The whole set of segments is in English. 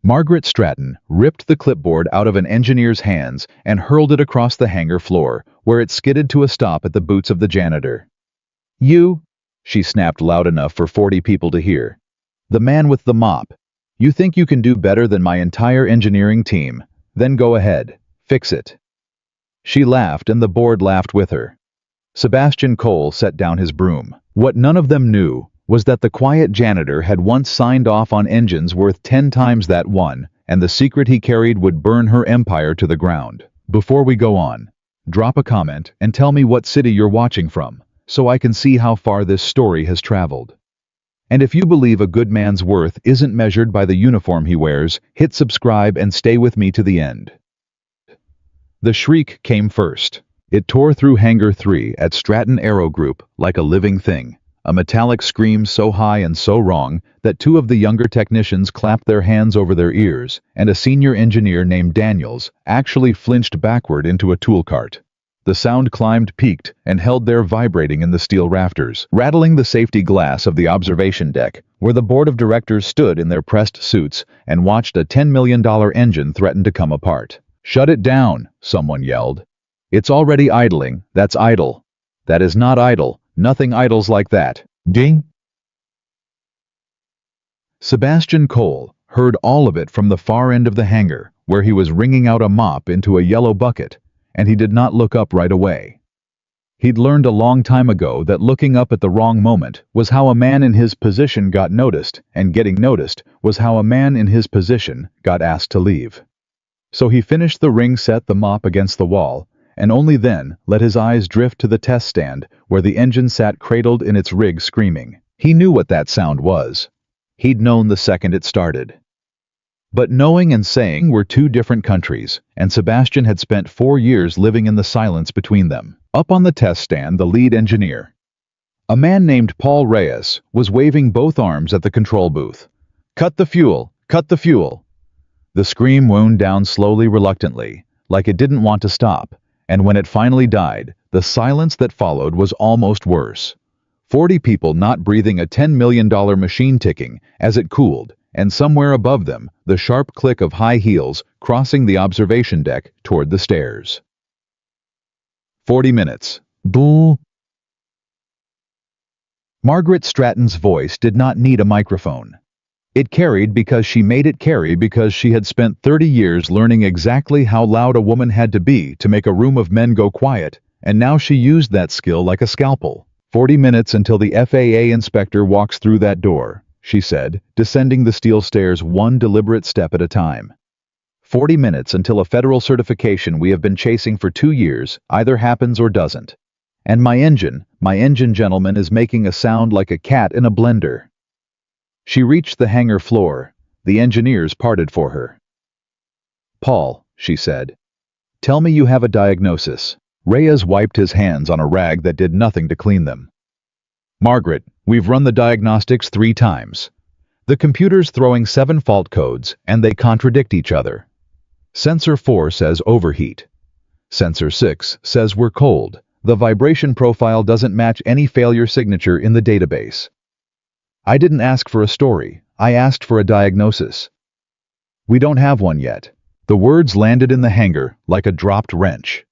Margaret Stratton ripped the clipboard out of an engineer's hands and hurled it across the hangar floor, where it skidded to a stop at the boots of the janitor. "You," she snapped loud enough for 40 people to hear. "The man with the mop. You think you can do better than my entire engineering team? Then go ahead. Fix it." She laughed and the board laughed with her. Sebastian Cole set down his broom. What none of them knew was that the quiet janitor had once signed off on engines worth 10 times that one, and the secret he carried would burn her empire to the ground. Before we go on, drop a comment and tell me what city you're watching from, so I can see how far this story has traveled. And if you believe a good man's worth isn't measured by the uniform he wears, hit subscribe and stay with me to the end. The shriek came first. It tore through Hangar 3 at Stratton Aero Group like a living thing. A metallic scream so high and so wrong that 2 of the younger technicians clapped their hands over their ears, and a senior engineer named Daniels actually flinched backward into a tool cart. The sound climbed, peaked, and held there vibrating in the steel rafters, rattling the safety glass of the observation deck, where the board of directors stood in their pressed suits and watched a $10 million engine threaten to come apart. "Shut it down," someone yelled. "It's already idling. That's idle." "That is not idle. Nothing idles like that." Ding! Sebastian Cole heard all of it from the far end of the hangar, where he was wringing out a mop into a yellow bucket, and he did not look up right away. He'd learned a long time ago that looking up at the wrong moment was how a man in his position got noticed, and getting noticed was how a man in his position got asked to leave. So he finished the ring, set the mop against the wall, and only then let his eyes drift to the test stand where the engine sat cradled in its rig screaming. He knew what that sound was. He'd known the second it started. But knowing and saying were 2 different countries, and Sebastian had spent 4 years living in the silence between them. Up on the test stand, the lead engineer, a man named Paul Reyes, was waving both arms at the control booth. "Cut the fuel! Cut the fuel!" The scream wound down slowly, reluctantly, like it didn't want to stop. And when it finally died, the silence that followed was almost worse. 40 people not breathing, a $10 million machine ticking as it cooled, and somewhere above them, the sharp click of high heels crossing the observation deck toward the stairs. 40 minutes. Boo! Margaret Stratton's voice did not need a microphone. It carried because she made it carry, because she had spent 30 years learning exactly how loud a woman had to be to make a room of men go quiet, and now she used that skill like a scalpel. 40 minutes until the FAA inspector walks through that door, she said, descending the steel stairs one deliberate step at a time. 40 minutes until a federal certification we have been chasing for 2 years either happens or doesn't. And my engine gentleman, is making a sound like a cat in a blender. She reached the hangar floor. The engineers parted for her. "Paul," she said, "tell me you have a diagnosis." Reyes wiped his hands on a rag that did nothing to clean them. "Margaret, we've run the diagnostics 3 times. The computer's throwing 7 fault codes, and they contradict each other. Sensor 4 says overheat. Sensor 6 says we're cold. The vibration profile doesn't match any failure signature in the database. I didn't ask for a story. I asked for a diagnosis. We don't have one yet." The words landed in the hangar like a dropped wrench.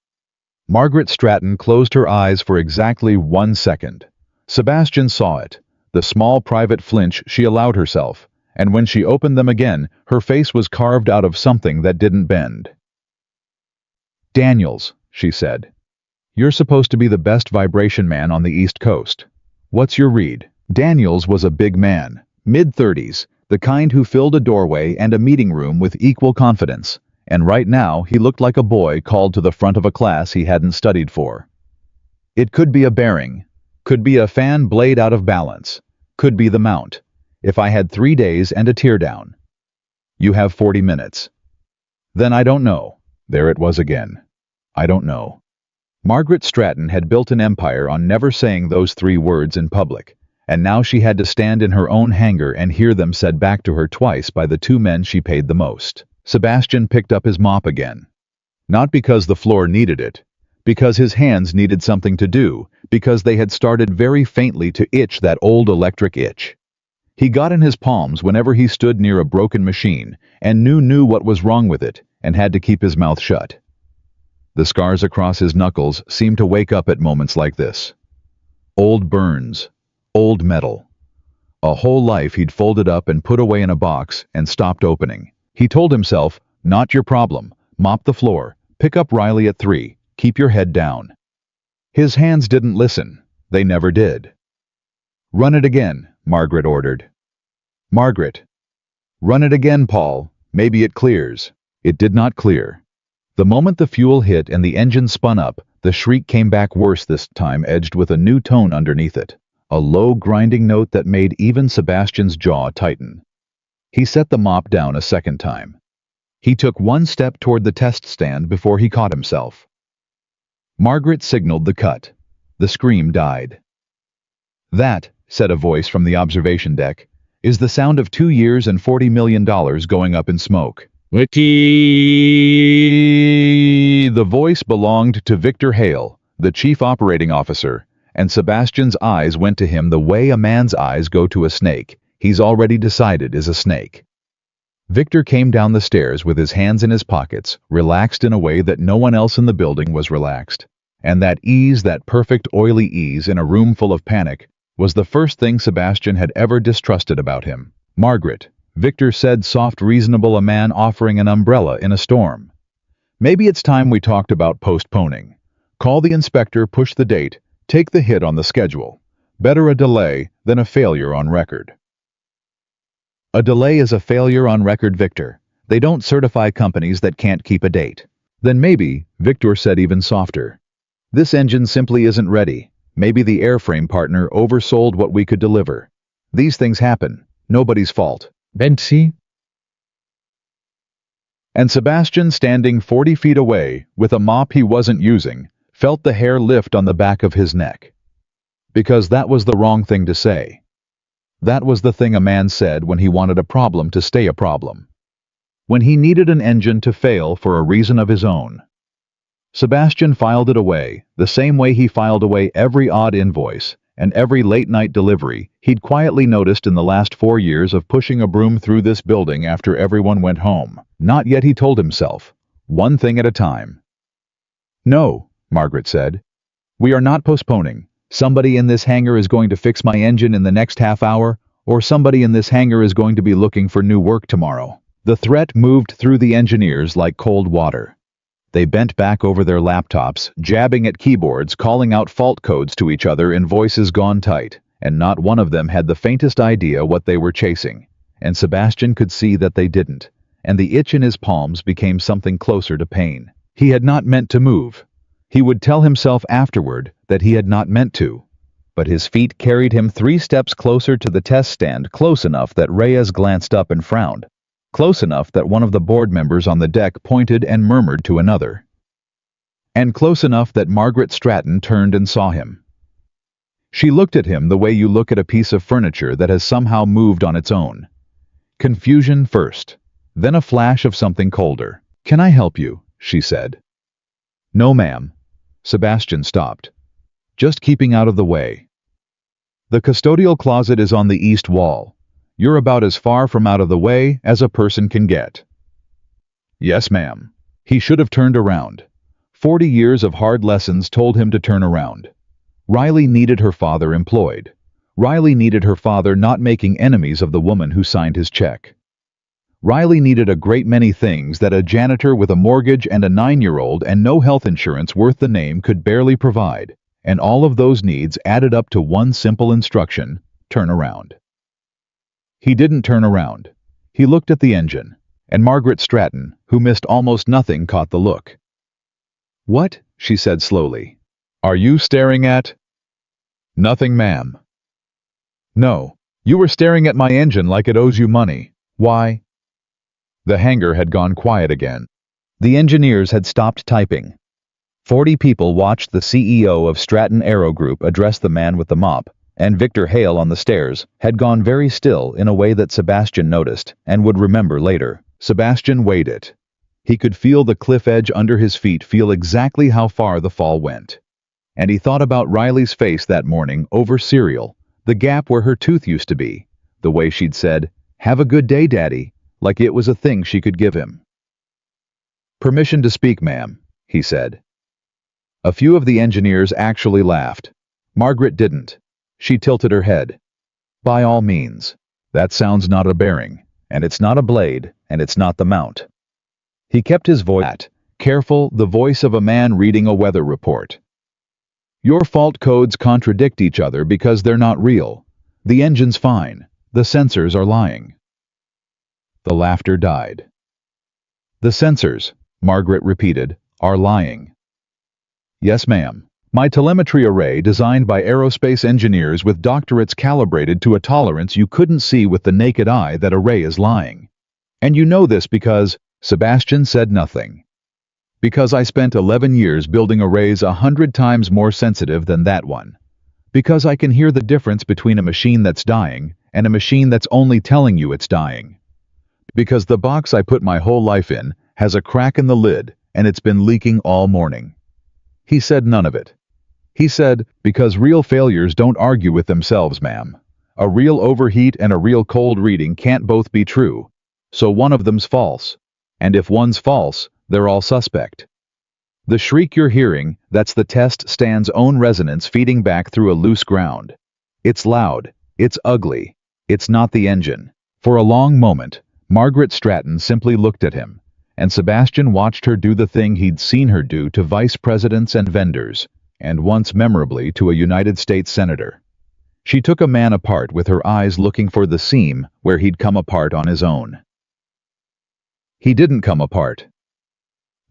Margaret Stratton closed her eyes for exactly 1 second. Sebastian saw it, the small private flinch she allowed herself, and when she opened them again, her face was carved out of something that didn't bend. "Daniels," she said, "you're supposed to be the best vibration man on the East Coast. What's your read?" Daniels was a big man, mid-30s, the kind who filled a doorway and a meeting room with equal confidence, and right now he looked like a boy called to the front of a class he hadn't studied for. It could be a bearing, could be a fan blade out of balance, could be the mount. If I had 3 days and a teardown. You have 40 minutes. Then I don't know. There it was again. I don't know. Margaret Stratton had built an empire on never saying those 3 words in public. And now she had to stand in her own hangar and hear them said back to her twice by the 2 men she paid the most. Sebastian picked up his mop again. Not because the floor needed it, because his hands needed something to do, because they had started very faintly to itch that old electric itch. He got in his palms whenever he stood near a broken machine and knew what was wrong with it and had to keep his mouth shut. The scars across his knuckles seemed to wake up at moments like this. Old burns, old metal. A whole life he'd folded up and put away in a box and stopped opening. He told himself, not your problem, mop the floor, pick up Riley at 3, keep your head down. His hands didn't listen. They never did. Run it again, Margaret ordered. Margaret. Run it again, Paul. Maybe it clears. It did not clear. The moment the fuel hit and the engine spun up, the shriek came back worse this time, edged with a new tone underneath it. A low, grinding note that made even Sebastian's jaw tighten. He set the mop down a second time. He took one step toward the test stand before he caught himself. Margaret signaled the cut. The scream died. That, said a voice from the observation deck, is the sound of 2 years and $40 million going up in smoke. The voice belonged to Victor Hale, the chief operating officer, and Sebastian's eyes went to him the way a man's eyes go to a snake he's already decided is a snake. Victor came down the stairs with his hands in his pockets, relaxed in a way that no one else in the building was relaxed. And that ease, that perfect oily ease in a room full of panic, was the first thing Sebastian had ever distrusted about him. Margaret, Victor said, soft, reasonable, a man offering an umbrella in a storm. Maybe it's time we talked about postponing. Call the inspector, push the date, take the hit on the schedule. Better a delay than a failure on record. A delay is a failure on record, Victor. They don't certify companies that can't keep a date. Then maybe, Victor said even softer. This engine simply isn't ready. Maybe the airframe partner oversold what we could deliver. These things happen. Nobody's fault. Betsy? And Sebastian, standing 40 feet away, with a mop he wasn't using, felt the hair lift on the back of his neck. Because that was the wrong thing to say. That was the thing a man said when he wanted a problem to stay a problem. When he needed an engine to fail for a reason of his own. Sebastian filed it away, the same way he filed away every odd invoice and every late-night delivery he'd quietly noticed in the last 4 years of pushing a broom through this building after everyone went home. Not yet, he told himself. One thing at a time. No, Margaret said. We are not postponing. Somebody in this hangar is going to fix my engine in the next half hour, or somebody in this hangar is going to be looking for new work tomorrow. The threat moved through the engineers like cold water. They bent back over their laptops, jabbing at keyboards, calling out fault codes to each other in voices gone tight, and not one of them had the faintest idea what they were chasing. And Sebastian could see that they didn't, and the itch in his palms became something closer to pain. He had not meant to move. He would tell himself afterward that he had not meant to. But his feet carried him 3 steps closer to the test stand, close enough that Reyes glanced up and frowned. Close enough that one of the board members on the deck pointed and murmured to another. And close enough that Margaret Stratton turned and saw him. She looked at him the way you look at a piece of furniture that has somehow moved on its own. Confusion first, then a flash of something colder. "Can I help you?" she said. "No, ma'am." Sebastian stopped. "Just keeping out of the way. The custodial closet is on the east wall. You're about as far from out of the way as a person can get." "Yes, ma'am." He should have turned around. 40 years of hard lessons told him to turn around. Riley needed her father employed. Riley needed her father not making enemies of the woman who signed his check. Riley needed a great many things that a janitor with a mortgage and a 9-year-old and no health insurance worth the name could barely provide, and all of those needs added up to one simple instruction: turn around. He didn't turn around. He looked at the engine, and Margaret Stratton, who missed almost nothing, caught the look. "What?" she said slowly. "Are you staring at?" "Nothing, ma'am." "No, you were staring at my engine like it owes you money. Why?" The hangar had gone quiet again. The engineers had stopped typing. 40 people watched the CEO of Stratton Aero Group address the man with the mop, and Victor Hale on the stairs had gone very still in a way that Sebastian noticed and would remember later. Sebastian weighed it. He could feel the cliff edge under his feet, feel exactly how far the fall went. And he thought about Riley's face that morning over cereal, the gap where her tooth used to be, the way she'd said, "Have a good day, Daddy," like it was a thing she could give him. "Permission to speak, ma'am," he said. A few of the engineers actually laughed. Margaret didn't. She tilted her head. "By all means. That sounds not a bearing, and it's not a blade, and it's not the mount." He kept his voice flat, careful, the voice of a man reading a weather report. "Your fault codes contradict each other because they're not real. The engine's fine. The sensors are lying." The laughter died. "The sensors," Margaret repeated, "are lying." "Yes, ma'am. My telemetry array, designed by aerospace engineers with doctorates, calibrated to a tolerance you couldn't see with the naked eye. That array is lying. And you know this because..." Sebastian said nothing. "Because I spent 11 years building arrays 100 times more sensitive than that one. Because I can hear the difference between a machine that's dying and a machine that's only telling you it's dying. Because the box I put my whole life in has a crack in the lid and it's been leaking all morning." He said none of it. He said, "Because real failures don't argue with themselves, ma'am. A real overheat and a real cold reading can't both be true, so one of them's false. And if one's false, they're all suspect. The shriek you're hearing, that's the test stand's own resonance feeding back through a loose ground. It's loud, it's ugly, it's not the engine." For a long moment, Margaret Stratton simply looked at him, and Sebastian watched her do the thing he'd seen her do to vice presidents and vendors, and once memorably to a United States senator. She took a man apart with her eyes looking for the seam where he'd come apart on his own. He didn't come apart.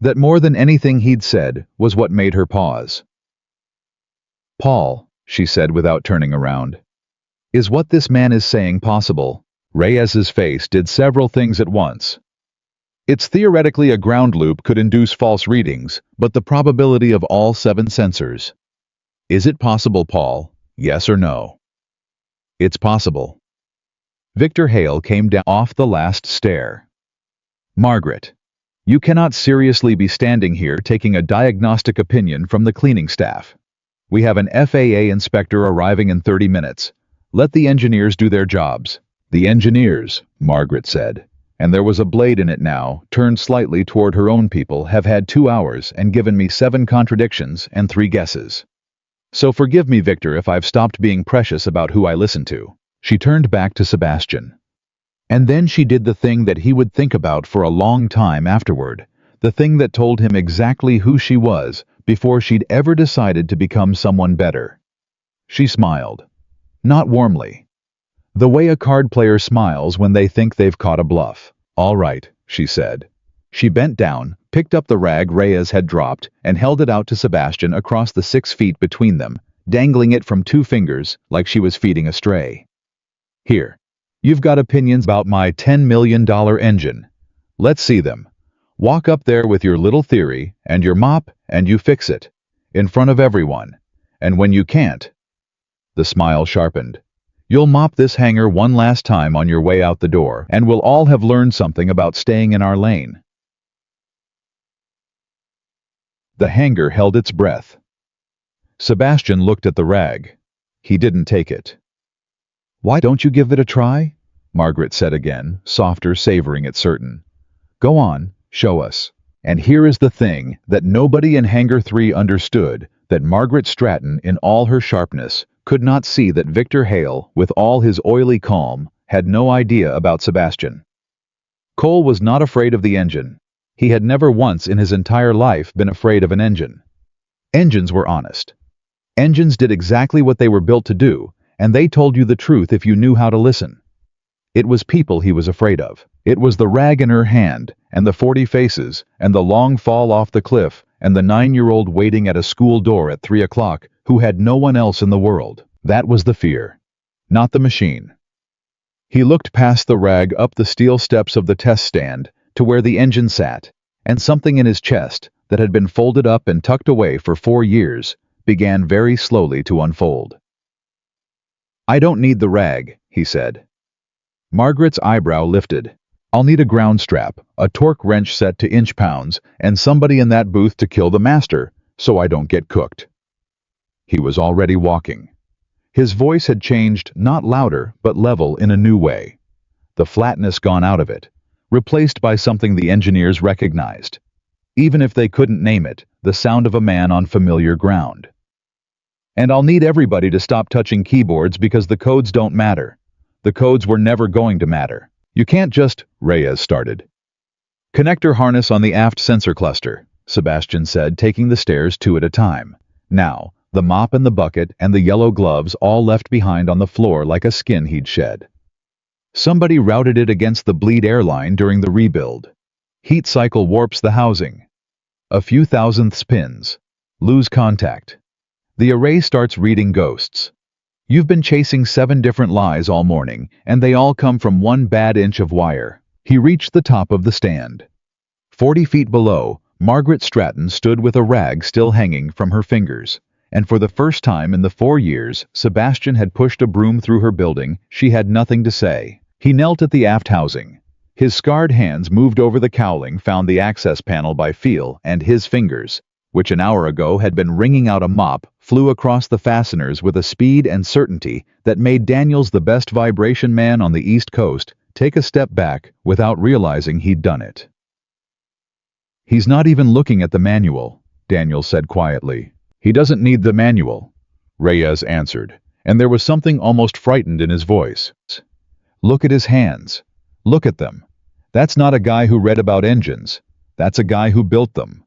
That more than anything he'd said was what made her pause. "Paul," she said without turning around, "is what this man is saying possible?" Reyes's face did several things at once. "It's theoretically a ground loop could induce false readings, but the probability of all 7 sensors." "Is it possible, Paul? Yes or no?" "It's possible." Victor Hale came down off the last stair. "Margaret, you cannot seriously be standing here taking a diagnostic opinion from the cleaning staff. We have an FAA inspector arriving in 30 minutes. Let the engineers do their jobs." "The engineers," Margaret said, and there was a blade in it now, turned slightly toward her own people, "have had 2 hours and given me 7 contradictions and 3 guesses. So forgive me, Victor, if I've stopped being precious about who I listen to." She turned back to Sebastian. And then she did the thing that he would think about for a long time afterward, the thing that told him exactly who she was before she'd ever decided to become someone better. She smiled. Not warmly. The way a card player smiles when they think they've caught a bluff. "All right," she said. She bent down, picked up the rag Reyes had dropped, and held it out to Sebastian across the 6 feet between them, dangling it from 2 fingers like she was feeding a stray. "Here. You've got opinions about my $10 million engine. Let's see them. Walk up there with your little theory and your mop and you fix it. In front of everyone. And when you can't..." The smile sharpened. "You'll mop this hangar one last time on your way out the door, and we'll all have learned something about staying in our lane." The hangar held its breath. Sebastian looked at the rag. He didn't take it. "Why don't you give it a try?" Margaret said again, softer, savoring it certain. "Go on, show us." And here is the thing that nobody in Hangar 3 understood, that Margaret Stratton, in all her sharpness, could not see that Victor Hale, with all his oily calm, had no idea about Sebastian. Cole was not afraid of the engine. He had never once in his entire life been afraid of an engine. Engines were honest. Engines did exactly what they were built to do, and they told you the truth if you knew how to listen. It was people he was afraid of. It was the rag in her hand, and the 40 faces, and the long fall off the cliff, and the 9-year-old waiting at a school door at 3 o'clock, who had no one else in the world. That was the fear, not the machine. He looked past the rag up the steel steps of the test stand to where the engine sat, and something in his chest, that had been folded up and tucked away for 4 years, began very slowly to unfold. "I don't need the rag," he said. Margaret's eyebrow lifted. "I'll need a ground strap, a torque wrench set to inch-pounds, and somebody in that booth to kill the master, so I don't get cooked." He was already walking. His voice had changed, not louder, but level in a new way. The flatness gone out of it, replaced by something the engineers recognized. Even if they couldn't name it, the sound of a man on familiar ground. And I'll need everybody to stop touching keyboards because the codes don't matter. The codes were never going to matter. You can't just, Reyes started. Connector harness on the aft sensor cluster, Sebastian said, taking the stairs two at a time. Now, the mop and the bucket and the yellow gloves all left behind on the floor like a skin he'd shed. Somebody routed it against the bleed airline during the rebuild. Heat cycle warps the housing. A few thousandths pins. Lose contact. The array starts reading ghosts. You've been chasing 7 different lies all morning, and they all come from 1 bad inch of wire. He reached the top of the stand. 40 feet below, Margaret Stratton stood with a rag still hanging from her fingers, and for the first time in the 4 years Sebastian had pushed a broom through her building, she had nothing to say. He knelt at the aft housing. His scarred hands moved over the cowling, found the access panel by feel, and his fingers, which an hour ago had been wringing out a mop, flew across the fasteners with a speed and certainty that made Daniels, the best vibration man on the East Coast, take a step back without realizing he'd done it. He's not even looking at the manual, Daniels said quietly. He doesn't need the manual, Reyes answered, and there was something almost frightened in his voice. Look at his hands. Look at them. That's not a guy who read about engines. That's a guy who built them.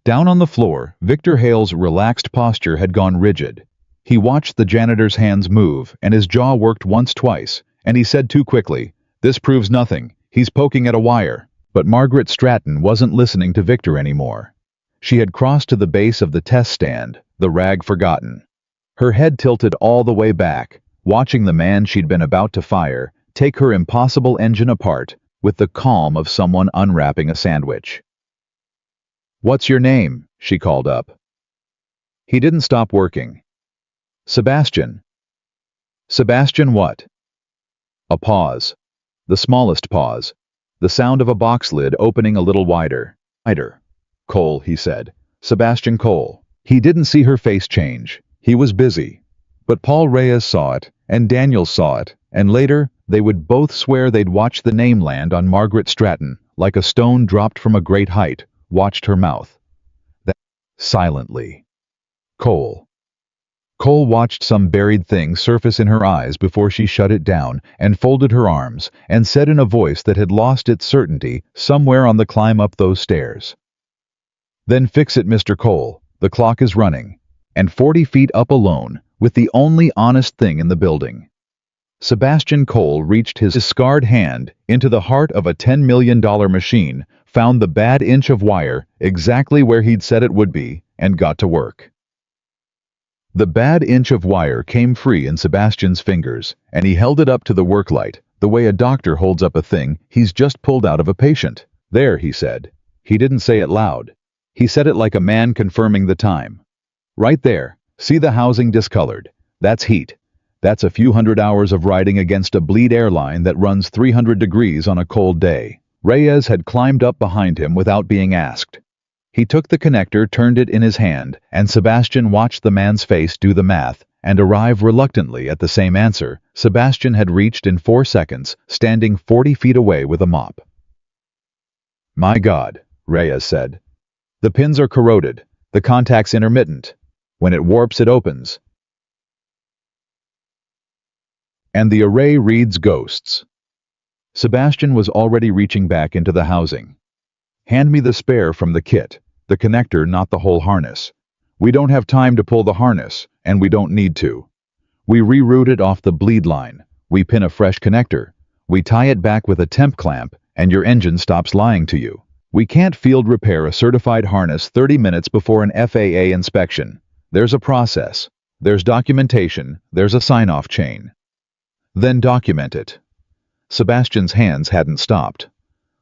Down on the floor, Victor Hale's relaxed posture had gone rigid. He watched the janitor's hands move, and his jaw worked once, twice, and he said too quickly, "This proves nothing. He's poking at a wire." But Margaret Stratton wasn't listening to Victor anymore. She had crossed to the base of the test stand, the rag forgotten. Her head tilted all the way back, watching the man she'd been about to fire take her impossible engine apart with the calm of someone unwrapping a sandwich. "What's your name?" she called up. He didn't stop working. "Sebastian." "Sebastian what?" A pause. The smallest pause. The sound of a box lid opening a little wider. "Cole," he said. "Sebastian Cole." He didn't see her face change. He was busy. But Paul Reyes saw it, and Daniels saw it, and later they would both swear they'd watched the name land on Margaret Stratton, like a stone dropped from a great height, watched her mouth. Silently. Cole. Cole watched some buried thing surface in her eyes before she shut it down and folded her arms and said in a voice that had lost its certainty somewhere on the climb up those stairs. "Then fix it, Mr. Cole. The clock is running. And 40 feet up alone, with the only honest thing in the building." Sebastian Cole reached his scarred hand into the heart of a $10 million machine, found the bad inch of wire exactly where he'd said it would be, and got to work. The bad inch of wire came free in Sebastian's fingers, and he held it up to the work light, the way a doctor holds up a thing he's just pulled out of a patient. "There," he said. He didn't say it loud. He said it like a man confirming the time. "Right there. See the housing discolored? That's heat. That's a few hundred hours of riding against a bleed airline that runs 300 degrees on a cold day." Reyes had climbed up behind him without being asked. He took the connector, turned it in his hand, and Sebastian watched the man's face do the math and arrive reluctantly at the same answer Sebastian had reached in 4 seconds, standing 40 feet away with a mop. "My God," Reyes said. "The pins are corroded. The contact's intermittent. When it warps, it opens. And the array reads ghosts." Sebastian was already reaching back into the housing. "Hand me the spare from the kit. The connector, not the whole harness. We don't have time to pull the harness, and we don't need to. We reroute it off the bleed line. We pin a fresh connector. We tie it back with a temp clamp, and your engine stops lying to you. We can't field repair a certified harness 30 minutes before an FAA inspection. There's a process. There's documentation. There's a sign-off chain." "Then document it." Sebastian's hands hadn't stopped.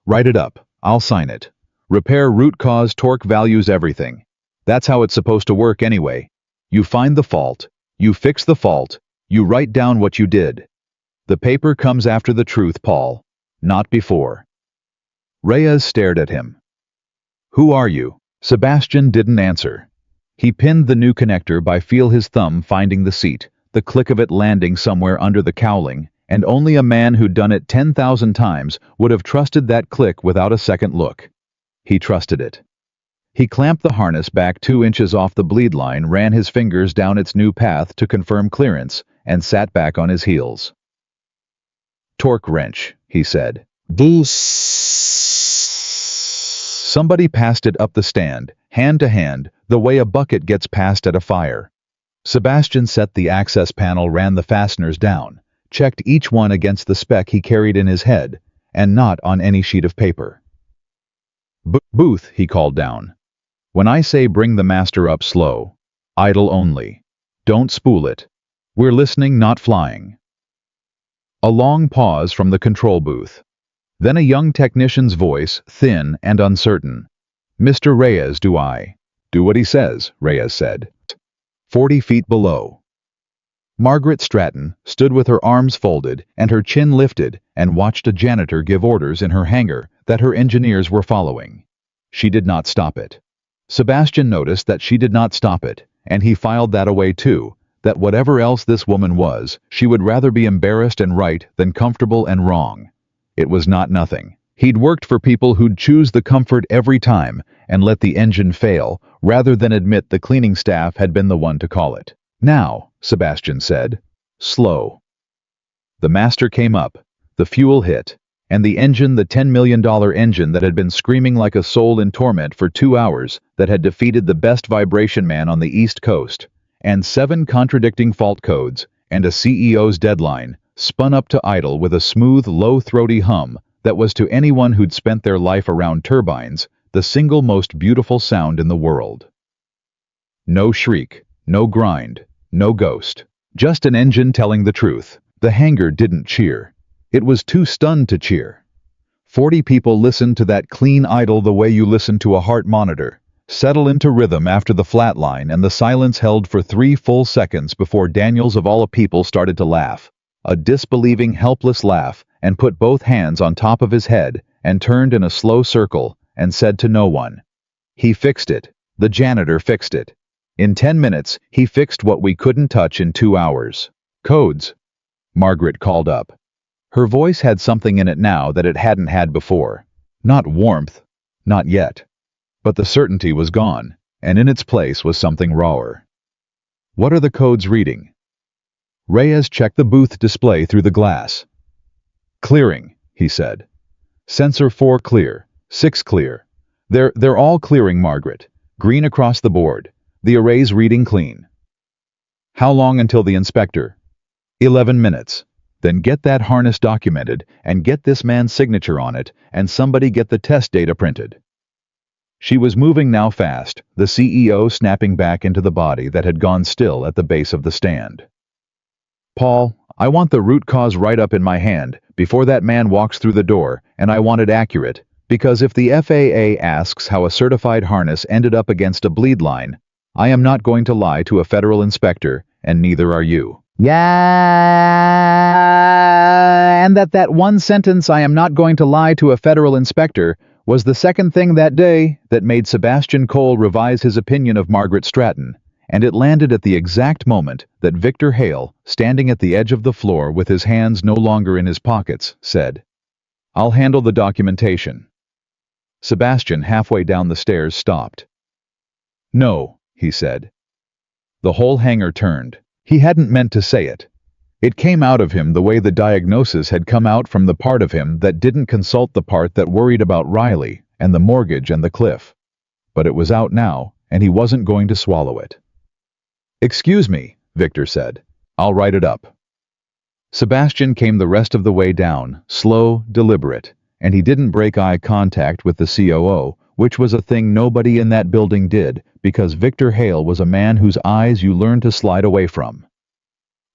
"Write it up. I'll sign it. Repair root cause, torque values, everything. That's how it's supposed to work anyway. You find the fault. You fix the fault. You write down what you did. The paper comes after the truth, Paul. Not before." Reyes stared at him. "Who are you?" Sebastian didn't answer. He pinned the new connector by feel, his thumb finding the seat, the click of it landing somewhere under the cowling, and only a man who'd done it 10,000 times would have trusted that click without a second look. He trusted it. He clamped the harness back 2 inches off the bleed line, ran his fingers down its new path to confirm clearance, and sat back on his heels. "Torque wrench," he said. Boost. Somebody passed it up the stand, hand to hand, the way a bucket gets passed at a fire. Sebastian set the access panel, ran the fasteners down, checked each one against the spec he carried in his head, and not on any sheet of paper. "Booth," he called down. "When I say bring the master up slow, idle only. Don't spool it. We're listening, not flying." A long pause from the control booth. Then a young technician's voice, thin and uncertain. "Mr. Reyes, do I?" "Do what he says," Reyes said. 40 feet below. Margaret Stratton stood with her arms folded and her chin lifted and watched a janitor give orders in her hangar that her engineers were following. She did not stop it. Sebastian noticed that she did not stop it, and he filed that away too, that whatever else this woman was, she would rather be embarrassed and right than comfortable and wrong. It was not nothing. He'd worked for people who'd choose the comfort every time and let the engine fail, rather than admit the cleaning staff had been the one to call it. "Now," Sebastian said. "Slow." The master came up, the fuel hit, and the engine, the $10 million engine that had been screaming like a soul in torment for 2 hours, that had defeated the best vibration man on the East Coast, and 7 contradicting fault codes, and a CEO's deadline, spun up to idle with a smooth, low-throaty hum that was to anyone who'd spent their life around turbines the single most beautiful sound in the world. No shriek, no grind, no ghost. Just an engine telling the truth. The hangar didn't cheer. It was too stunned to cheer. 40 people listened to that clean idle the way you listen to a heart monitor, settle into rhythm after the flatline, and the silence held for 3 full seconds before Daniels of all people started to laugh. A disbelieving, helpless laugh, and put both hands on top of his head and turned in a slow circle and said to no one, "He fixed it. The janitor fixed it. In 10 minutes, he fixed what we couldn't touch in 2 hours. Codes." Margaret called up. Her voice had something in it now that it hadn't had before. Not warmth, not yet. But the certainty was gone, and in its place was something rawer. "What are the codes reading?" Reyes checked the booth display through the glass. "Clearing," he said. "Sensor 4 clear, 6 clear. They're all clearing, Margaret. Green across the board. The array's reading clean." "How long until the inspector?" 11 minutes. Then get that harness documented and get this man's signature on it, and somebody get the test data printed." She was moving now fast, the CEO snapping back into the body that had gone still at the base of the stand. "Paul, I want the root cause right up in my hand before that man walks through the door, and I want it accurate, because if the FAA asks how a certified harness ended up against a bleed line, I am not going to lie to a federal inspector, and neither are you. Yeah, and that one sentence, "I am not going to lie to a federal inspector," was the second thing that day that made Sebastian Cole revise his opinion of Margaret Stratton, and it landed at the exact moment that Victor Hale, standing at the edge of the floor with his hands no longer in his pockets, said, "I'll handle the documentation." Sebastian, halfway down the stairs, stopped. "No," he said. The whole hangar turned. He hadn't meant to say it. It came out of him the way the diagnosis had come out from the part of him that didn't consult the part that worried about Riley and the mortgage and the cliff. But it was out now, and he wasn't going to swallow it. "Excuse me," Victor said. "I'll write it up." Sebastian came the rest of the way down, slow, deliberate, and he didn't break eye contact with the COO, which was a thing nobody in that building did, because Victor Hale was a man whose eyes you learned to slide away from.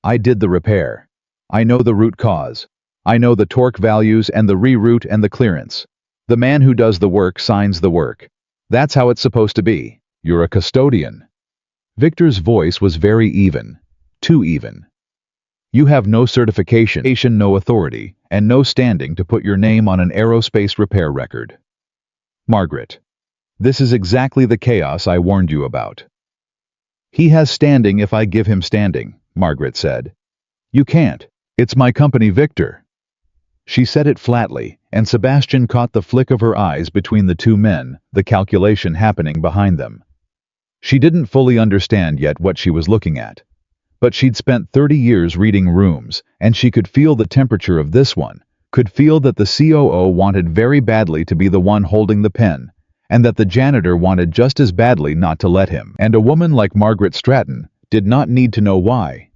"I did the repair. I know the root cause. I know the torque values and the reroute and the clearance. The man who does the work signs the work. That's how it's supposed to be. You're a custodian." Victor's voice was very even. Too even. "You have no certification, no authority, and no standing to put your name on an aerospace repair record. Margaret, this is exactly the chaos I warned you about." He has standing if I give him standing, Margaret said. You can't. It's my company, Victor. She said it flatly, and Sebastian caught the flick of her eyes between the two men, the calculation happening behind them. She didn't fully understand yet what she was looking at. But she'd spent 30 years reading rooms, and she could feel the temperature of this one, could feel that the COO wanted very badly to be the one holding the pen, and that the janitor wanted just as badly not to let him. And a woman like Margaret Stratton did not need to know why.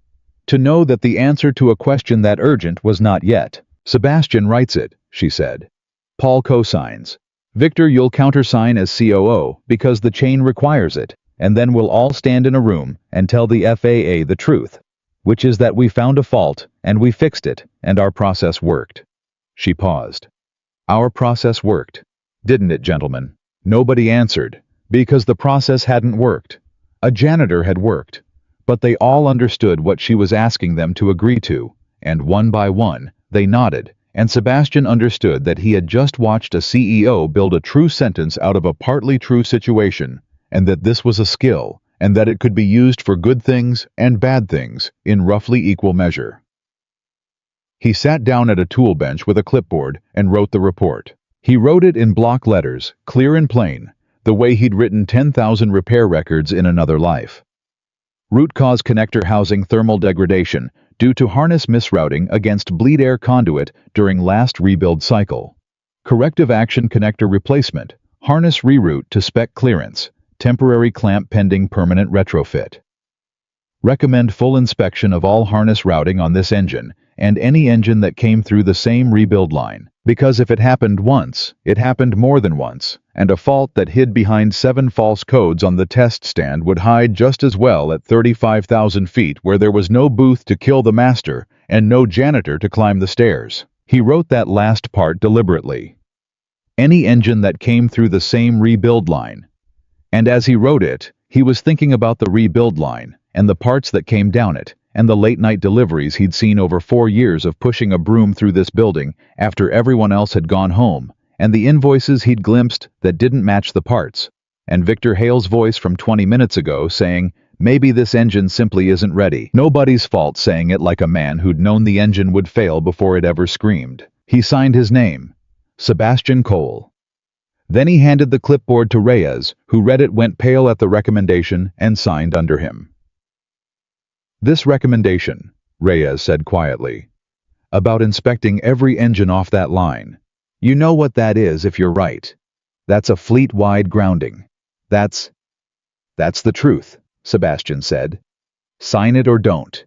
To know that the answer to a question that urgent was not yet. Sebastian writes it, she said. Paul co-signs. Victor, you'll countersign as COO because the chain requires it, and then we'll all stand in a room and tell the FAA the truth, which is that we found a fault and we fixed it and our process worked. She paused. Our process worked. Didn't it, gentlemen? Nobody answered, because the process hadn't worked. A janitor had worked. But they all understood what she was asking them to agree to, and one by one, they nodded, and Sebastian understood that he had just watched a CEO build a true sentence out of a partly true situation, and that this was a skill, and that it could be used for good things and bad things in roughly equal measure. He sat down at a tool bench with a clipboard and wrote the report. He wrote it in block letters, clear and plain, the way he'd written 10,000 repair records in another life. Root cause connector housing thermal degradation due to harness misrouting against bleed air conduit during last rebuild cycle. Corrective action connector replacement, harness reroute to spec clearance, temporary clamp pending permanent retrofit. Recommend full inspection of all harness routing on this engine and any engine that came through the same rebuild line, because if it happened once, it happened more than once, and a fault that hid behind 7 false codes on the test stand would hide just as well at 35,000 feet where there was no booth to kill the master and no janitor to climb the stairs. He wrote that last part deliberately. Any engine that came through the same rebuild line. And as he wrote it, he was thinking about the rebuild line and the parts that came down it, and the late-night deliveries he'd seen over 4 years of pushing a broom through this building after everyone else had gone home, and the invoices he'd glimpsed that didn't match the parts, and Victor Hale's voice from 20 minutes ago saying, maybe this engine simply isn't ready. Nobody's fault, saying it like a man who'd known the engine would fail before it ever screamed. He signed his name, Sebastian Cole. Then he handed the clipboard to Reyes, who read it, went pale at the recommendation, and signed under him. This recommendation, Reyes said quietly, about inspecting every engine off that line. You know what that is if you're right. That's a fleet-wide grounding. That's the truth, Sebastian said. Sign it or don't.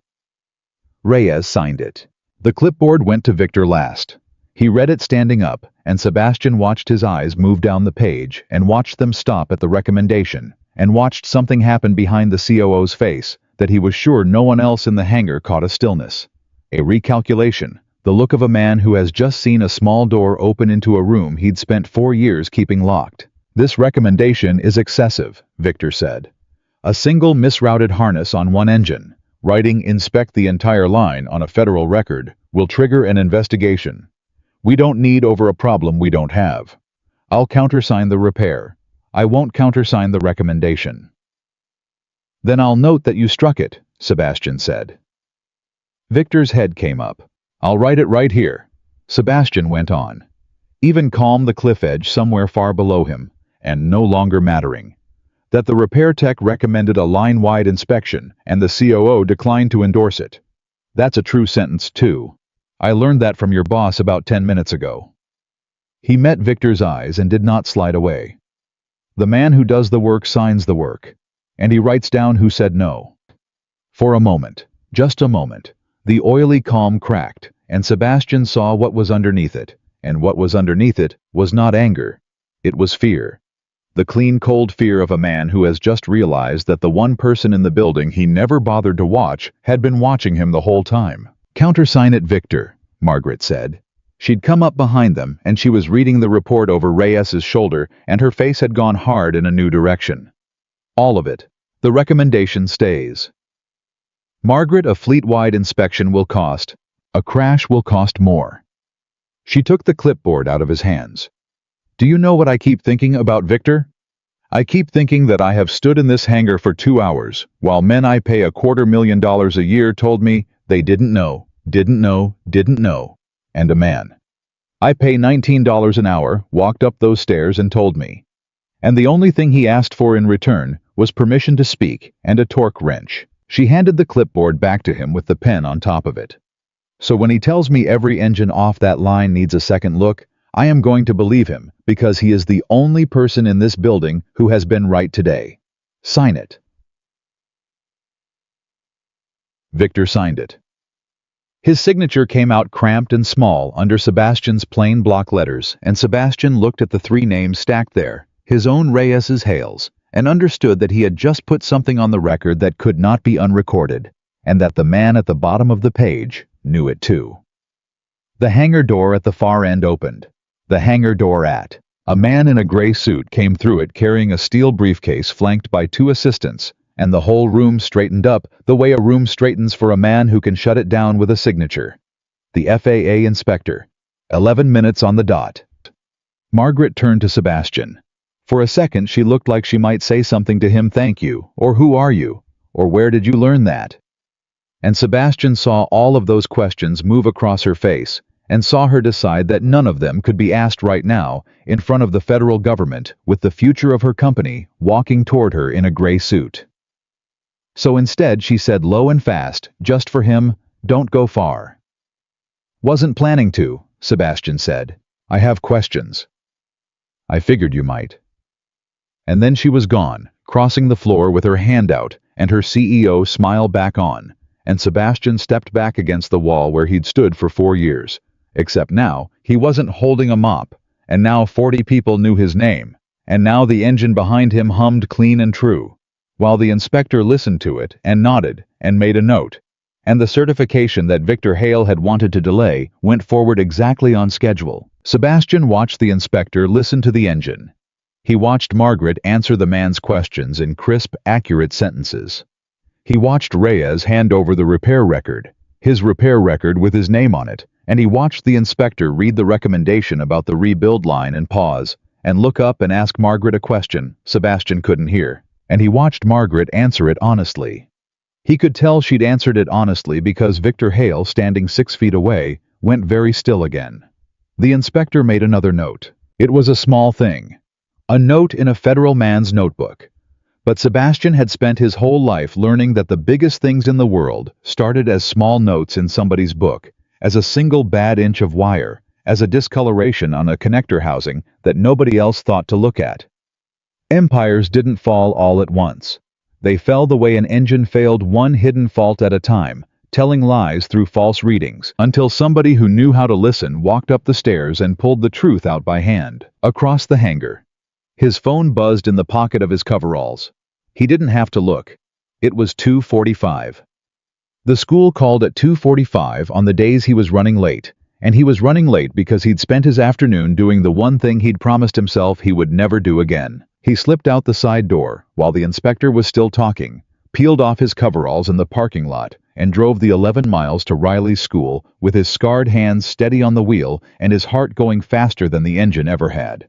Reyes signed it. The clipboard went to Victor last. He read it standing up, and Sebastian watched his eyes move down the page and watched them stop at the recommendation, and watched something happen behind the COO's face that he was sure no one else in the hangar caught. A stillness. A recalculation. The look of a man who has just seen a small door open into a room he'd spent 4 years keeping locked. This recommendation is excessive, Victor said. A single misrouted harness on one engine, writing inspect the entire line on a federal record, will trigger an investigation. We don't need over a problem we don't have. I'll countersign the repair. I won't countersign the recommendation. Then I'll note that you struck it, Sebastian said. Victor's head came up. I'll write it right here, Sebastian went on. Even calm the cliff edge somewhere far below him, and no longer mattering. That the repair tech recommended a line-wide inspection, and the COO declined to endorse it. That's a true sentence, too. I learned that from your boss about 10 minutes ago. He met Victor's eyes and did not slide away. The man who does the work signs the work, and he writes down who said no. For a moment, just a moment, the oily calm cracked, and Sebastian saw what was underneath it, and what was underneath it was not anger. It was fear. The clean, cold fear of a man who has just realized that the one person in the building he never bothered to watch had been watching him the whole time. Countersign it, Victor, Margaret said. She'd come up behind them, and she was reading the report over Reyes's shoulder, and her face had gone hard in a new direction. All of it. The recommendation stays. Margaret, a fleet-wide inspection will cost. A crash will cost more. She took the clipboard out of his hands. Do you know what I keep thinking about, Victor? I keep thinking that I have stood in this hangar for 2 hours, while men I pay $250,000 a year told me they didn't know, didn't know, didn't know. And a man I pay $19 an hour walked up those stairs and told me. And the only thing he asked for in return was permission to speak and a torque wrench. She handed the clipboard back to him with the pen on top of it. So when he tells me every engine off that line needs a second look, I am going to believe him because he is the only person in this building who has been right today. Sign it. Victor signed it. His signature came out cramped and small under Sebastian's plain block letters, and Sebastian looked at the three names stacked there, his own Reyes's Hales, and understood that he had just put something on the record that could not be unrecorded, and that the man at the bottom of the page knew it too. The hangar door at the far end opened. The hangar door at. A man in a gray suit came through it carrying a steel briefcase flanked by two assistants, and the whole room straightened up the way a room straightens for a man who can shut it down with a signature. The FAA inspector. 11 minutes on the dot. Margaret turned to Sebastian. For a second she looked like she might say something to him, thank you, or who are you, or where did you learn that? And Sebastian saw all of those questions move across her face, and saw her decide that none of them could be asked right now in front of the federal government with the future of her company walking toward her in a gray suit. So instead she said low and fast, just for him, don't go far. Wasn't planning to, Sebastian said. I have questions. I figured you might. And then she was gone, crossing the floor with her hand out and her CEO smile back on, and Sebastian stepped back against the wall where he'd stood for 4 years. Except now, he wasn't holding a mop, and now 40 people knew his name, and now the engine behind him hummed clean and true, while the inspector listened to it and nodded and made a note, and the certification that Victor Hale had wanted to delay went forward exactly on schedule. Sebastian watched the inspector listen to the engine. He watched Margaret answer the man's questions in crisp, accurate sentences. He watched Reyes hand over the repair record, his repair record with his name on it, and he watched the inspector read the recommendation about the rebuild line and pause, and look up and ask Margaret a question Sebastian couldn't hear, and he watched Margaret answer it honestly. He could tell she'd answered it honestly because Victor Hale, standing 6 feet away, went very still again. The inspector made another note. It was a small thing. A note in a federal man's notebook. But Sebastian had spent his whole life learning that the biggest things in the world started as small notes in somebody's book, as a single bad inch of wire, as a discoloration on a connector housing that nobody else thought to look at. Empires didn't fall all at once. They fell the way an engine failed, one hidden fault at a time, telling lies through false readings, until somebody who knew how to listen walked up the stairs and pulled the truth out by hand, across the hangar. His phone buzzed in the pocket of his coveralls. He didn't have to look. It was 2:45. The school called at 2:45 on the days he was running late, and he was running late because he'd spent his afternoon doing the one thing he'd promised himself he would never do again. He slipped out the side door while the inspector was still talking, peeled off his coveralls in the parking lot, and drove the 11 miles to Riley's school with his scarred hands steady on the wheel and his heart going faster than the engine ever had.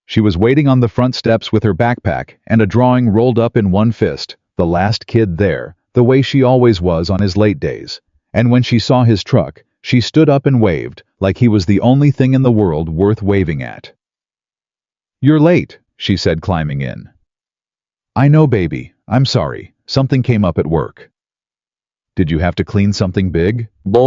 She was waiting on the front steps with her backpack and a drawing rolled up in one fist, the last kid there, the way she always was on his late days. And when she saw his truck, she stood up and waved, like he was the only thing in the world worth waving at. "You're late," she said, climbing in. "I know, baby. I'm sorry. Something came up at work." "Did you have to clean something big?" "Bull."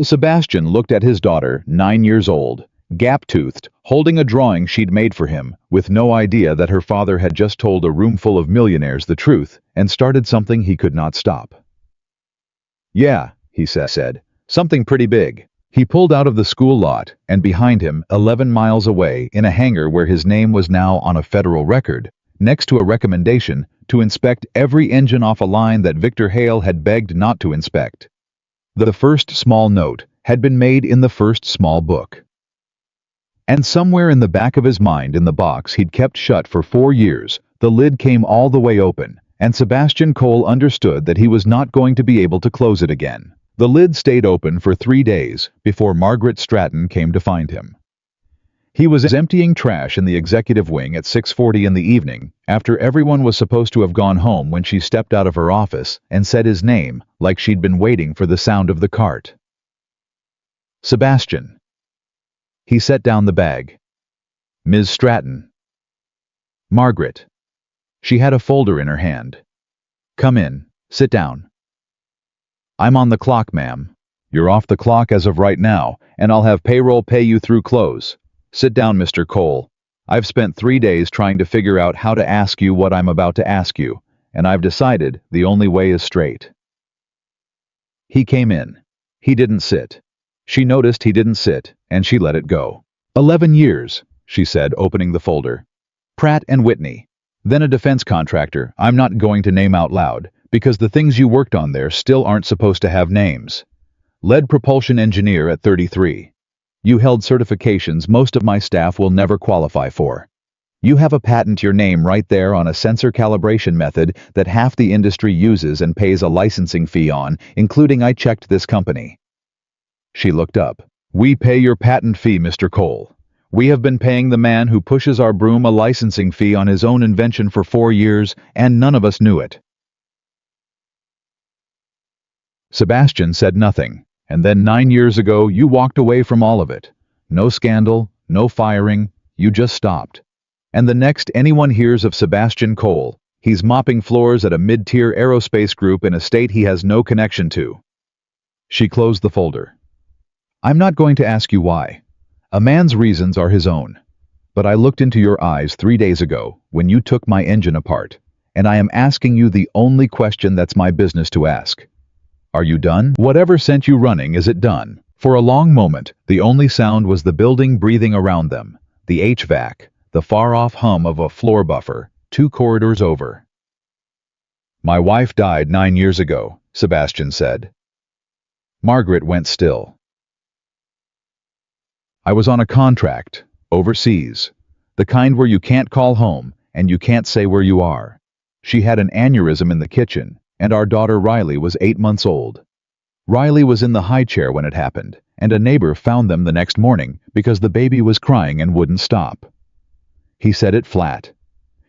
Sebastian looked at his daughter, 9 years old, gap-toothed, holding a drawing she'd made for him, with no idea that her father had just told a room full of millionaires the truth and started something he could not stop. "Yeah," he said, "something pretty big." He pulled out of the school lot, and behind him, 11 miles away, in a hangar where his name was now on a federal record, next to a recommendation to inspect every engine off a line that Victor Hale had begged not to inspect. The first small note had been made in the first small book. And somewhere in the back of his mind, in the box he'd kept shut for 4 years, the lid came all the way open, and Sebastian Cole understood that he was not going to be able to close it again. The lid stayed open for 3 days before Margaret Stratton came to find him. He was emptying trash in the executive wing at 6:40 in the evening, after everyone was supposed to have gone home, when she stepped out of her office and said his name like she'd been waiting for the sound of the cart. Sebastian. He set down the bag. Ms. Stratton. Margaret. She had a folder in her hand. Come in, sit down. I'm on the clock, ma'am. You're off the clock as of right now, and I'll have payroll pay you through close. Sit down, Mr. Cole. I've spent 3 days trying to figure out how to ask you what I'm about to ask you, and I've decided the only way is straight. He came in. He didn't sit. She noticed he didn't sit, and she let it go. 11 years, she said, opening the folder. Pratt and Whitney. Then a defense contractor I'm not going to name out loud, because the things you worked on there still aren't supposed to have names. Lead propulsion engineer at 33. You held certifications most of my staff will never qualify for. You have a patent your name right there on a sensor calibration method that half the industry uses and pays a licensing fee on, including I checked this company. She looked up. We pay your patent fee, Mr. Cole. We have been paying the man who pushes our broom a licensing fee on his own invention for 4 years, and none of us knew it. Sebastian said nothing, and then 9 years ago you walked away from all of it. No scandal, no firing, you just stopped. And the next anyone hears of Sebastian Cole, he's mopping floors at a mid-tier aerospace group in a state he has no connection to. She closed the folder. I'm not going to ask you why. A man's reasons are his own. But I looked into your eyes 3 days ago when you took my engine apart, and I am asking you the only question that's my business to ask. Are you done? Whatever sent you running, is it done? For a long moment, the only sound was the building breathing around them, the HVAC, the far-off hum of a floor buffer, 2 corridors over. My wife died 9 years ago, Sebastian said. Margaret went still. I was on a contract, overseas, the kind where you can't call home and you can't say where you are. She had an aneurysm in the kitchen, and our daughter Riley was 8 months old. Riley was in the high chair when it happened, and a neighbor found them the next morning because the baby was crying and wouldn't stop. He said it flat.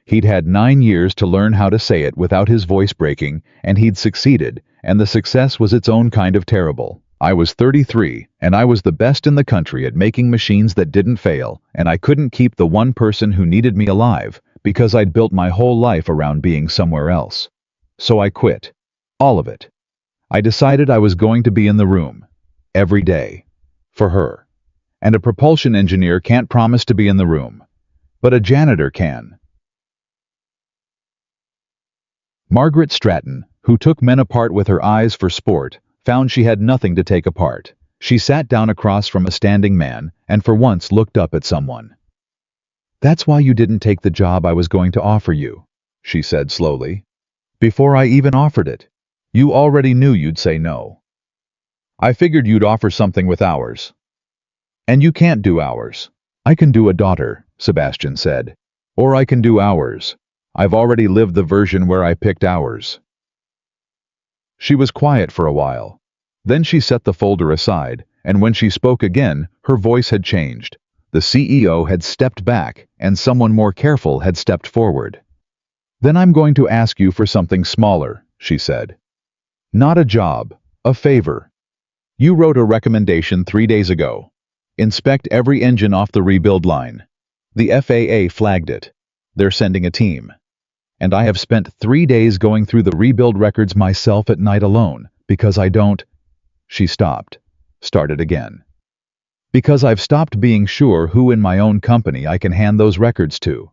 He'd had 9 years to learn how to say it without his voice breaking, and he'd succeeded, and the success was its own kind of terrible. I was 33, and I was the best in the country at making machines that didn't fail, and I couldn't keep the one person who needed me alive because I'd built my whole life around being somewhere else. So I quit. All of it. I decided I was going to be in the room. Every day. For her. And a propulsion engineer can't promise to be in the room. But a janitor can. Margaret Stratton, who took men apart with her eyes for sport, found she had nothing to take apart. She sat down across from a standing man and for once looked up at someone. That's why you didn't take the job I was going to offer you, she said slowly. Before I even offered it, you already knew you'd say no. I figured you'd offer something with hours. And you can't do hours. I can do a daughter, Sebastian said. Or I can do hours. I've already lived the version where I picked hours. She was quiet for a while. Then she set the folder aside, and when she spoke again, her voice had changed. The CEO had stepped back, and someone more careful had stepped forward. Then I'm going to ask you for something smaller, she said. Not a job, a favor. You wrote a recommendation 3 days ago. Inspect every engine off the rebuild line. The FAA flagged it. They're sending a team. And I have spent 3 days going through the rebuild records myself at night alone, because I don't... She stopped, started again. Because I've stopped being sure who in my own company I can hand those records to.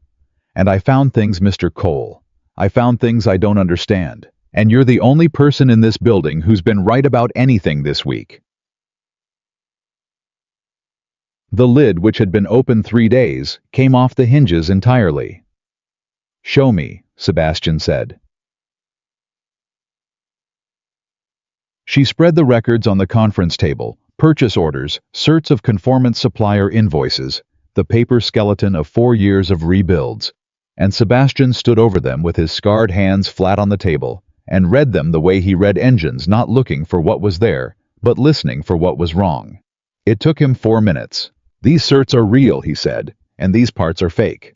And I found things, Mr. Cole. I found things I don't understand. And you're the only person in this building who's been right about anything this week. The lid, which had been open 3 days, came off the hinges entirely. Show me, Sebastian said. She spread the records on the conference table, purchase orders, certs of conformance supplier invoices, the paper skeleton of 4 years of rebuilds, and Sebastian stood over them with his scarred hands flat on the table, and read them the way he read engines, not looking for what was there, but listening for what was wrong. It took him 4 minutes. "These certs are real," he said, "and these parts are fake."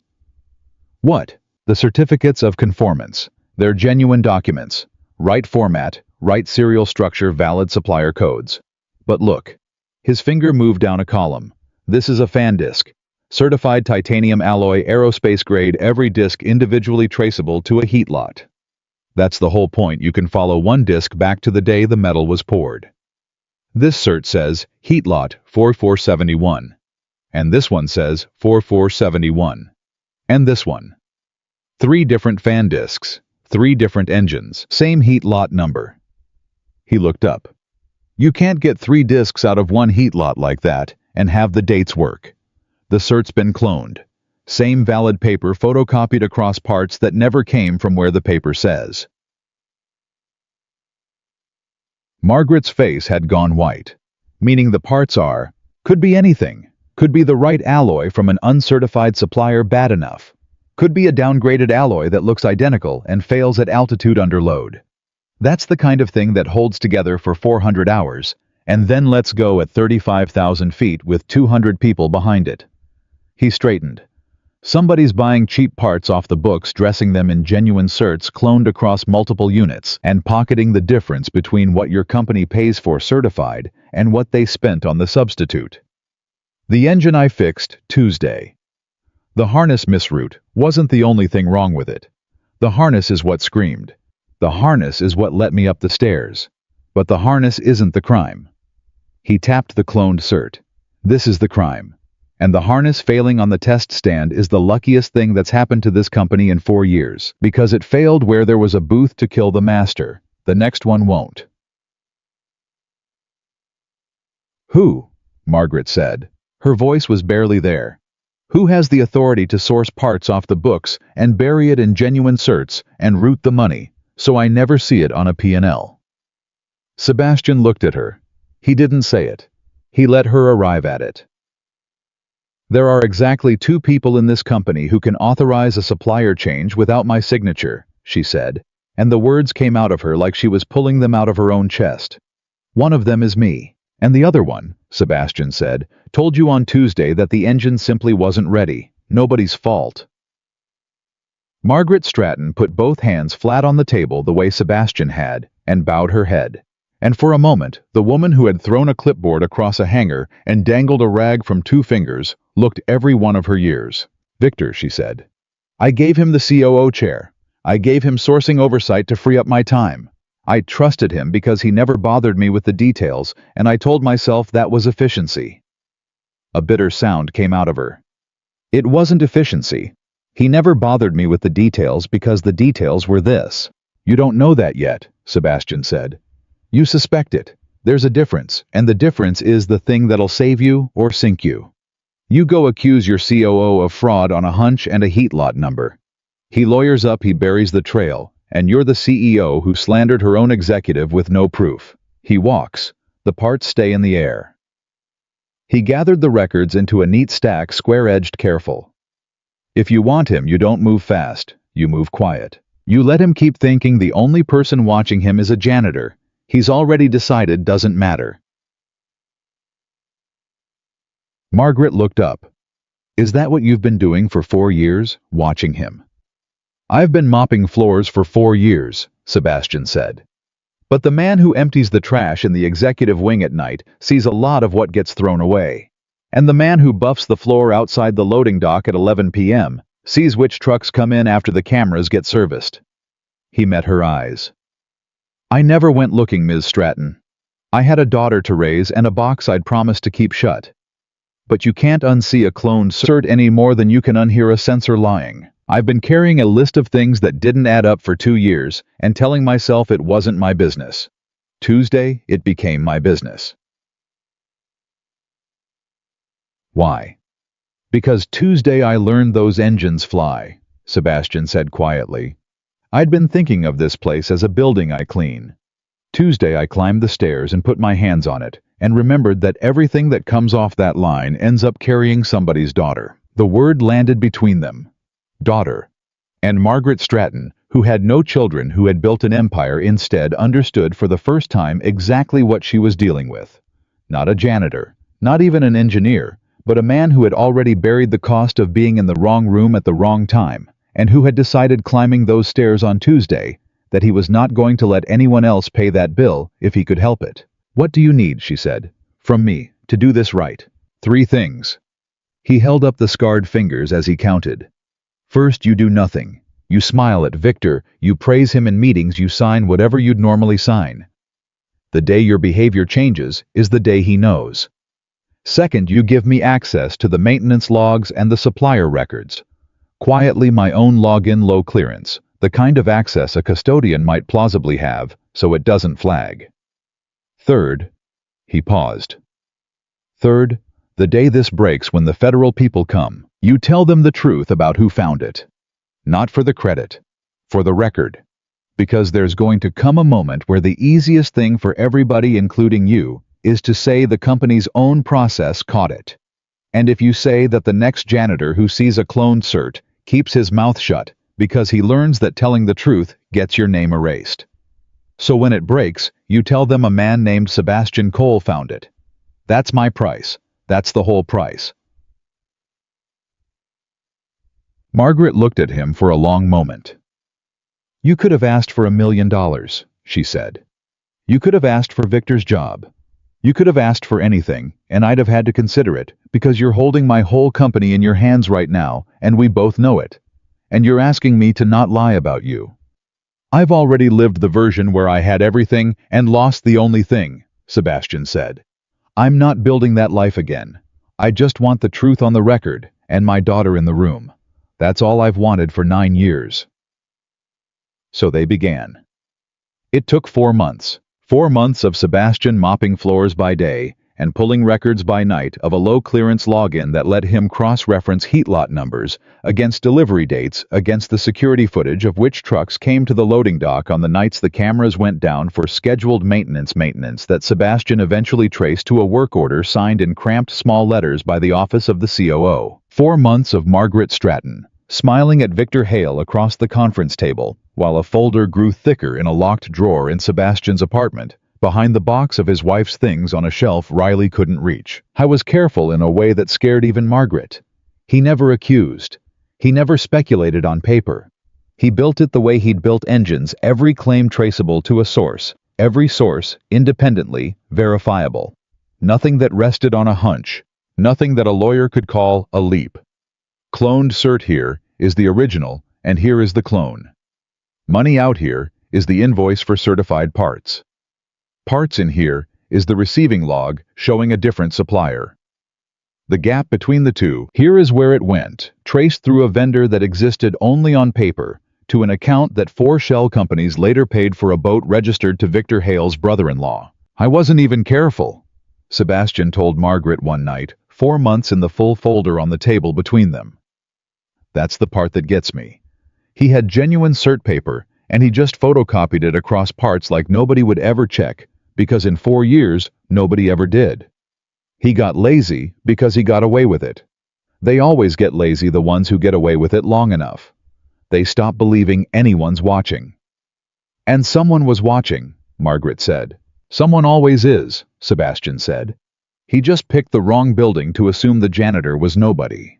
"What?" "The certificates of conformance. They're genuine documents. Right format, right serial structure, valid supplier codes. But look." His finger moved down a column. "This is a fan disc. Certified titanium alloy, aerospace grade, every disc individually traceable to a heat lot. That's the whole point. You can follow one disc back to the day the metal was poured. This cert says heat lot 4471. And this one says 4471. And this one. 3 different fan discs, 3 different engines, same heat lot number." He looked up. "You can't get 3 discs out of one heat lot like that and have the dates work. The cert's been cloned. Same valid paper photocopied across parts that never came from where the paper says." Margaret's face had gone white, meaning the parts could be anything. Could be the right alloy from an uncertified supplier bad enough. Could be a downgraded alloy that looks identical and fails at altitude under load. That's the kind of thing that holds together for 400 hours and then lets go at 35,000 feet with 200 people behind it. He straightened. Somebody's buying cheap parts off the books, dressing them in genuine certs cloned across multiple units, and pocketing the difference between what your company pays for certified and what they spent on the substitute. "The engine I fixed Tuesday. The harness misroute wasn't the only thing wrong with it. The harness is what screamed. The harness is what let me up the stairs. But the harness isn't the crime." He tapped the cloned cert. "This is the crime. And the harness failing on the test stand is the luckiest thing that's happened to this company in 4 years, because it failed where there was a booth to kill the master. The next one won't." "Who?" Margaret said. Her voice was barely there. "Who has the authority to source parts off the books and bury it in genuine certs and route the money, so I never see it on a P&L?" Sebastian looked at her. He didn't say it. He let her arrive at it. "There are exactly 2 people in this company who can authorize a supplier change without my signature," she said, and the words came out of her like she was pulling them out of her own chest. "One of them is me. And the other one," Sebastian said, "told you on Tuesday that the engine simply wasn't ready. Nobody's fault." Margaret Stratton put both hands flat on the table the way Sebastian had, and bowed her head. And for a moment, the woman who had thrown a clipboard across a hanger and dangled a rag from 2 fingers looked every one of her years. "Victor," she said, "I gave him the COO chair. I gave him sourcing oversight to free up my time. I trusted him because he never bothered me with the details, and I told myself that was efficiency." A bitter sound came out of her. "It wasn't efficiency. He never bothered me with the details because the details were this." "You don't know that yet," Sebastian said. "You suspect it. There's a difference, and the difference is the thing that'll save you or sink you. You go accuse your COO of fraud on a hunch and a heat lot number. He lawyers up, he buries the trail, and you're the CEO who slandered her own executive with no proof. He walks. The parts stay in the air." He gathered the records into a neat stack, square-edged, careful. "If you want him, you don't move fast. You move quiet. You let him keep thinking the only person watching him is a janitor. He's already decided doesn't matter." Margaret looked up. "Is that what you've been doing for 4 years, watching him?" "I've been mopping floors for 4 years, Sebastian said. "But the man who empties the trash in the executive wing at night sees a lot of what gets thrown away. And the man who buffs the floor outside the loading dock at 11 p.m. sees which trucks come in after the cameras get serviced." He met her eyes. "I never went looking, Ms. Stratton. I had a daughter to raise and a box I'd promised to keep shut. But you can't unsee a cloned cert any more than you can unhear a sensor lying. I've been carrying a list of things that didn't add up for 2 years and telling myself it wasn't my business. Tuesday, it became my business." "Why?" "Because Tuesday I learned those engines fly," Sebastian said quietly. "I'd been thinking of this place as a building I clean. Tuesday I climbed the stairs and put my hands on it, and remembered that everything that comes off that line ends up carrying somebody's daughter." The word landed between them. Daughter. And Margaret Stratton, who had no children, who had built an empire, instead understood for the first time exactly what she was dealing with. Not a janitor, not even an engineer, but a man who had already buried the cost of being in the wrong room at the wrong time, and who had decided climbing those stairs on Tuesday that he was not going to let anyone else pay that bill if he could help it. "What do you need," she said, "from me, to do this right?" "3 things. He held up the scarred fingers as he counted. "First, you do nothing. You smile at Victor, you praise him in meetings, you sign whatever you'd normally sign. The day your behavior changes is the day he knows. Second, you give me access to the maintenance logs and the supplier records. Quietly, my own login, low clearance, the kind of access a custodian might plausibly have, so it doesn't flag. Third," he paused. "Third, the day this breaks, when the federal people come, you tell them the truth about who found it. Not for the credit, for the record. Because there's going to come a moment where the easiest thing for everybody, including you, is to say the company's own process caught it. And if you say that the next janitor who sees a cloned cert keeps his mouth shut because he learns that telling the truth gets your name erased. So when it breaks, you tell them a man named Sebastian Cole found it. That's my price. That's the whole price." Margaret looked at him for a long moment. "You could have asked for $1 million, she said. "You could have asked for Victor's job. You could have asked for anything, and I'd have had to consider it, because you're holding my whole company in your hands right now, and we both know it. And you're asking me to not lie about you. I've already lived the version where I had everything and lost the only thing," Sebastian said. "I'm not building that life again. I just want the truth on the record, and my daughter in the room. That's all I've wanted for 9 years." So they began. It took 4 months. 4 months of Sebastian mopping floors by day and pulling records by night of a low-clearance login that let him cross-reference heat lot numbers against delivery dates, against the security footage of which trucks came to the loading dock on the nights the cameras went down for scheduled maintenance that Sebastian eventually traced to a work order signed in cramped small letters by the office of the COO. 4 months of Margaret Stratton, smiling at Victor Hale across the conference table, while a folder grew thicker in a locked drawer in Sebastian's apartment, behind the box of his wife's things on a shelf Riley couldn't reach. I was careful in a way that scared even Margaret. He never accused. He never speculated on paper. He built it the way he'd built engines, every claim traceable to a source, every source independently verifiable. Nothing that rested on a hunch, nothing that a lawyer could call a leap. Cloned cert here is the original, and here is the clone. Money out here is the invoice for certified parts. Parts in here is the receiving log showing a different supplier. The gap between the two, here is where it went, traced through a vendor that existed only on paper, to an account that 4 shell companies later paid for a boat registered to Victor Hale's brother-in-law. "I wasn't even careful," Sebastian told Margaret one night, 4 months in the full folder on the table between them. That's the part that gets me. He had genuine cert paper, and he just photocopied it across parts like nobody would ever check, because in 4 years, nobody ever did. He got lazy because he got away with it. They always get lazy, the ones who get away with it long enough. They stop believing anyone's watching. "And someone was watching," Margaret said. "Someone always is," Sebastian said. "He just picked the wrong building to assume the janitor was nobody."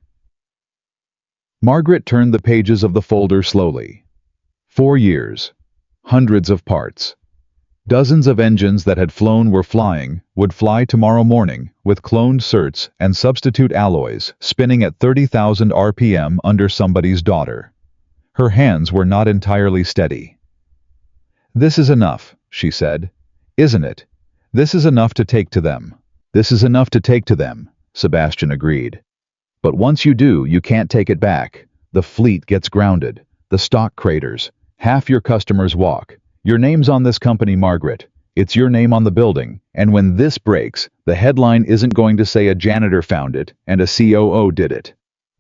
Margaret turned the pages of the folder slowly. 4 years. Hundreds of parts. Dozens of engines that had flown were flying, would fly tomorrow morning, with cloned certs and substitute alloys, spinning at 30,000 RPM under somebody's daughter. Her hands were not entirely steady. "This is enough," she said. "Isn't it? This is enough to take to them." "This is enough to take to them," Sebastian agreed. "But once you do, you can't take it back. The fleet gets grounded. The stock craters. Half your customers walk. Your name's on this company, Margaret. It's your name on the building. And when this breaks, the headline isn't going to say a janitor found it and a COO did it.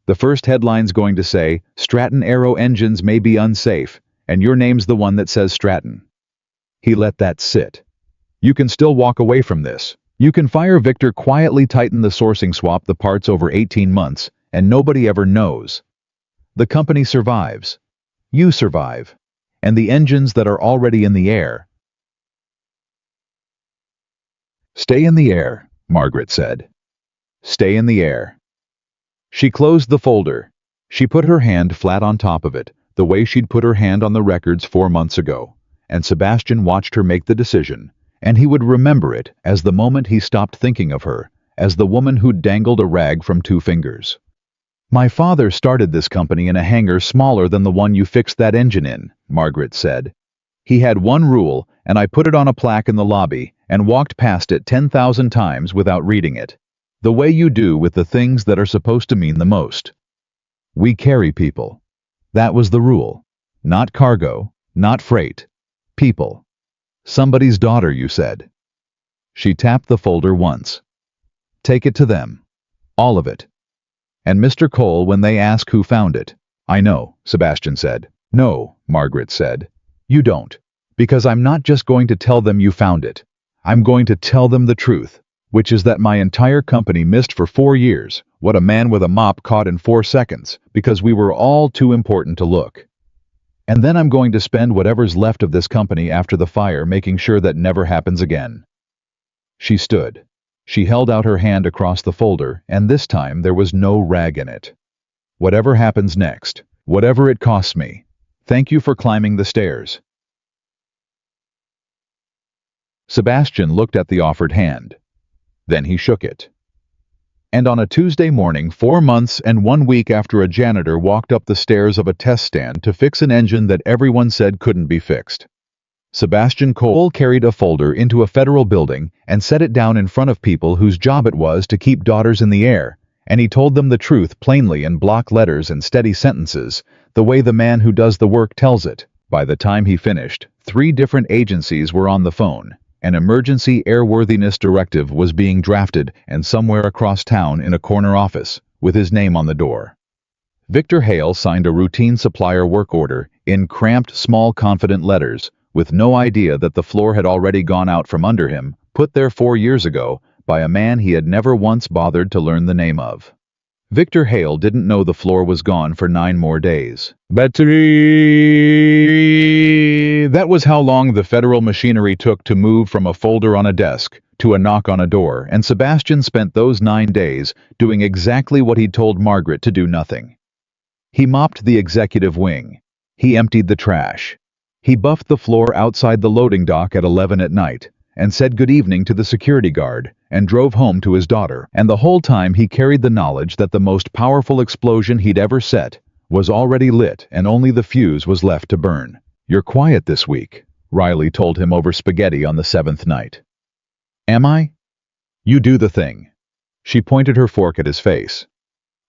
The first headline's going to say, Stratton Aero engines may be unsafe, and your name's the one that says Stratton." He let that sit. "You can still walk away from this. You can fire Victor, quietly tighten the sourcing, swap the parts over 18 months, and nobody ever knows. The company survives. You survive. And the engines that are already in the air stay in the air," Margaret said. Stay in the air. She closed the folder. She put her hand flat on top of it, the way she'd put her hand on the records 4 months ago, and Sebastian watched her make the decision, and he would remember it as the moment he stopped thinking of her, as the woman who'd dangled a rag from 2 fingers. "My father started this company in a hangar smaller than the one you fixed that engine in," Margaret said. "He had one rule, and I put it on a plaque in the lobby and walked past it 10,000 times without reading it. The way you do with the things that are supposed to mean the most. We carry people. That was the rule. Not cargo, not freight. People. Somebody's daughter, you said." She tapped the folder once. "Take it to them. All of it. And Mr. Cole when they ask who found it." "I know," Sebastian said. "No," Margaret said. "You don't. Because I'm not just going to tell them you found it. I'm going to tell them the truth, which is that my entire company missed for 4 years what a man with a mop caught in 4 seconds because we were all too important to look. And then I'm going to spend whatever's left of this company after the fire making sure that never happens again." She stood. She held out her hand across the folder, and this time there was no rag in it. "Whatever happens next, whatever it costs me, thank you for climbing the stairs." Sebastian looked at the offered hand. Then he shook it. And on a Tuesday morning, 4 months and 1 week after a janitor walked up the stairs of a test stand to fix an engine that everyone said couldn't be fixed, Sebastian Cole carried a folder into a federal building and set it down in front of people whose job it was to keep daughters in the air, and he told them the truth plainly in block letters and steady sentences, the way the man who does the work tells it. By the time he finished, 3 different agencies were on the phone. An emergency airworthiness directive was being drafted, and somewhere across town in a corner office, with his name on the door. Victor Hale signed a routine supplier work order in cramped, small, confident letters, with no idea that the floor had already gone out from under him, put there 4 years ago by a man he had never once bothered to learn the name of. Victor Hale didn't know the floor was gone for 9 more days. Battery! That was how long the federal machinery took to move from a folder on a desk to a knock on a door, and Sebastian spent those 9 days doing exactly what he'd told Margaret to do: nothing. He mopped the executive wing. He emptied the trash. He buffed the floor outside the loading dock at 11 at night, and said good evening to the security guard, and drove home to his daughter. And the whole time he carried the knowledge that the most powerful explosion he'd ever set was already lit and only the fuse was left to burn. "You're quiet this week," Riley told him over spaghetti on the 7th night. "Am I?" "You do the thing." She pointed her fork at his face.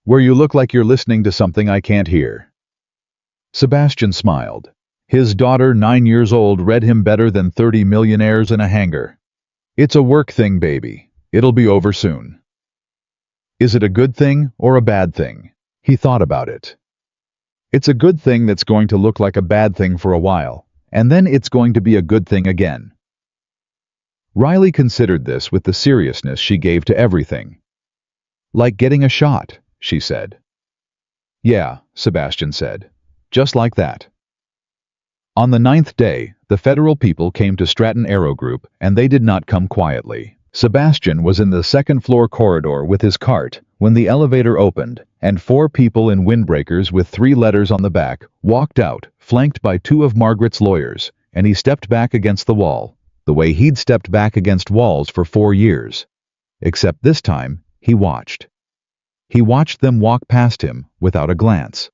"Where you look like you're listening to something I can't hear." Sebastian smiled. His daughter, 9 years old, read him better than 30 millionaires in a hangar. "It's a work thing, baby. It'll be over soon." Is it a good thing or a bad thing? He thought about it. It's a good thing that's going to look like a bad thing for a while, and then it's going to be a good thing again. Riley considered this with the seriousness she gave to everything. "Like getting a shot," she said. "Yeah," Sebastian said. "Just like that." On the 9th day, the federal people came to Stratton Aero Group, and they did not come quietly. Sebastian was in the second-floor corridor with his cart when the elevator opened, and 4 people in windbreakers with 3 letters on the back walked out, flanked by 2 of Margaret's lawyers, and he stepped back against the wall, the way he'd stepped back against walls for 4 years. Except this time, he watched. He watched them walk past him without a glance.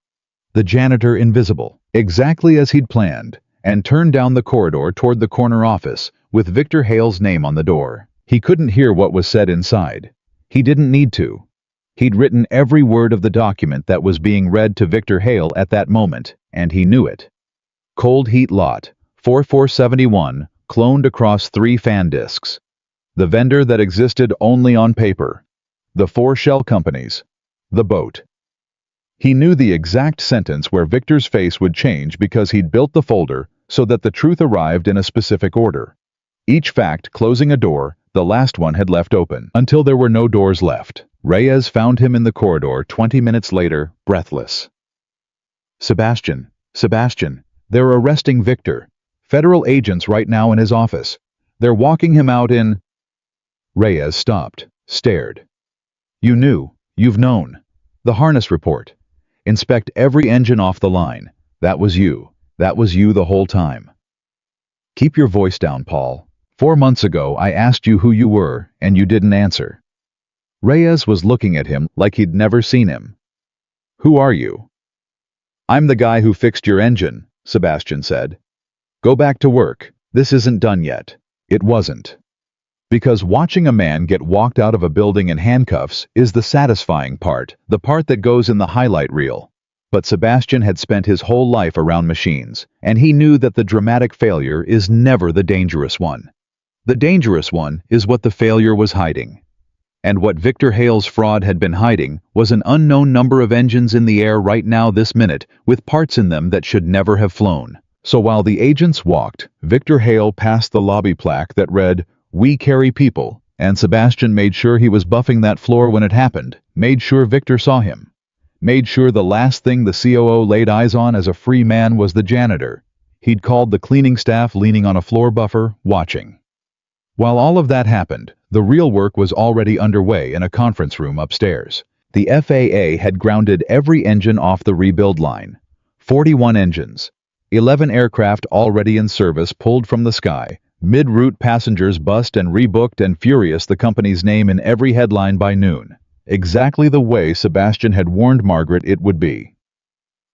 The janitor invisible, exactly as he'd planned, and turned down the corridor toward the corner office with Victor Hale's name on the door. He couldn't hear what was said inside. He didn't need to. He'd written every word of the document that was being read to Victor Hale at that moment, and he knew it. Cold heat lot, 4471, cloned across 3 fan disks. The vendor that existed only on paper. The 4 shell companies. The boat. He knew the exact sentence where Victor's face would change because he'd built the folder so that the truth arrived in a specific order. Each fact closing a door, the last one had left open, until there were no doors left. Reyes found him in the corridor 20 minutes later, breathless. Sebastian, they're arresting Victor. Federal agents right now in his office. They're walking him out in..." Reyes stopped, stared. You knew. You've known. The harness report. Inspect every engine off the line. That was you. That was you the whole time. Keep your voice down, Paul. 4 months ago I asked you who you were, and you didn't answer. Reyes was looking at him like he'd never seen him. Who are you? I'm the guy who fixed your engine, Sebastian said. Go back to work. This isn't done yet. It wasn't. Because watching a man get walked out of a building in handcuffs is the satisfying part, the part that goes in the highlight reel. But Sebastian had spent his whole life around machines, and he knew that the dramatic failure is never the dangerous one. The dangerous one is what the failure was hiding. And what Victor Hale's fraud had been hiding was an unknown number of engines in the air right now this minute, with parts in them that should never have flown. So while the agents walked, Victor Hale passed the lobby plaque that read, "We carry people," and Sebastian made sure he was buffing that floor when it happened, made sure Victor saw him, made sure the last thing the COO laid eyes on as a free man was the janitor. He'd called the cleaning staff leaning on a floor buffer, watching. While all of that happened, the real work was already underway in a conference room upstairs. The FAA had grounded every engine off the rebuild line. 41 engines. 11 aircraft already in service pulled from the sky. Mid-route passengers bussed and rebooked, and furious the company's name in every headline by noon. Exactly the way Sebastian had warned Margaret it would be.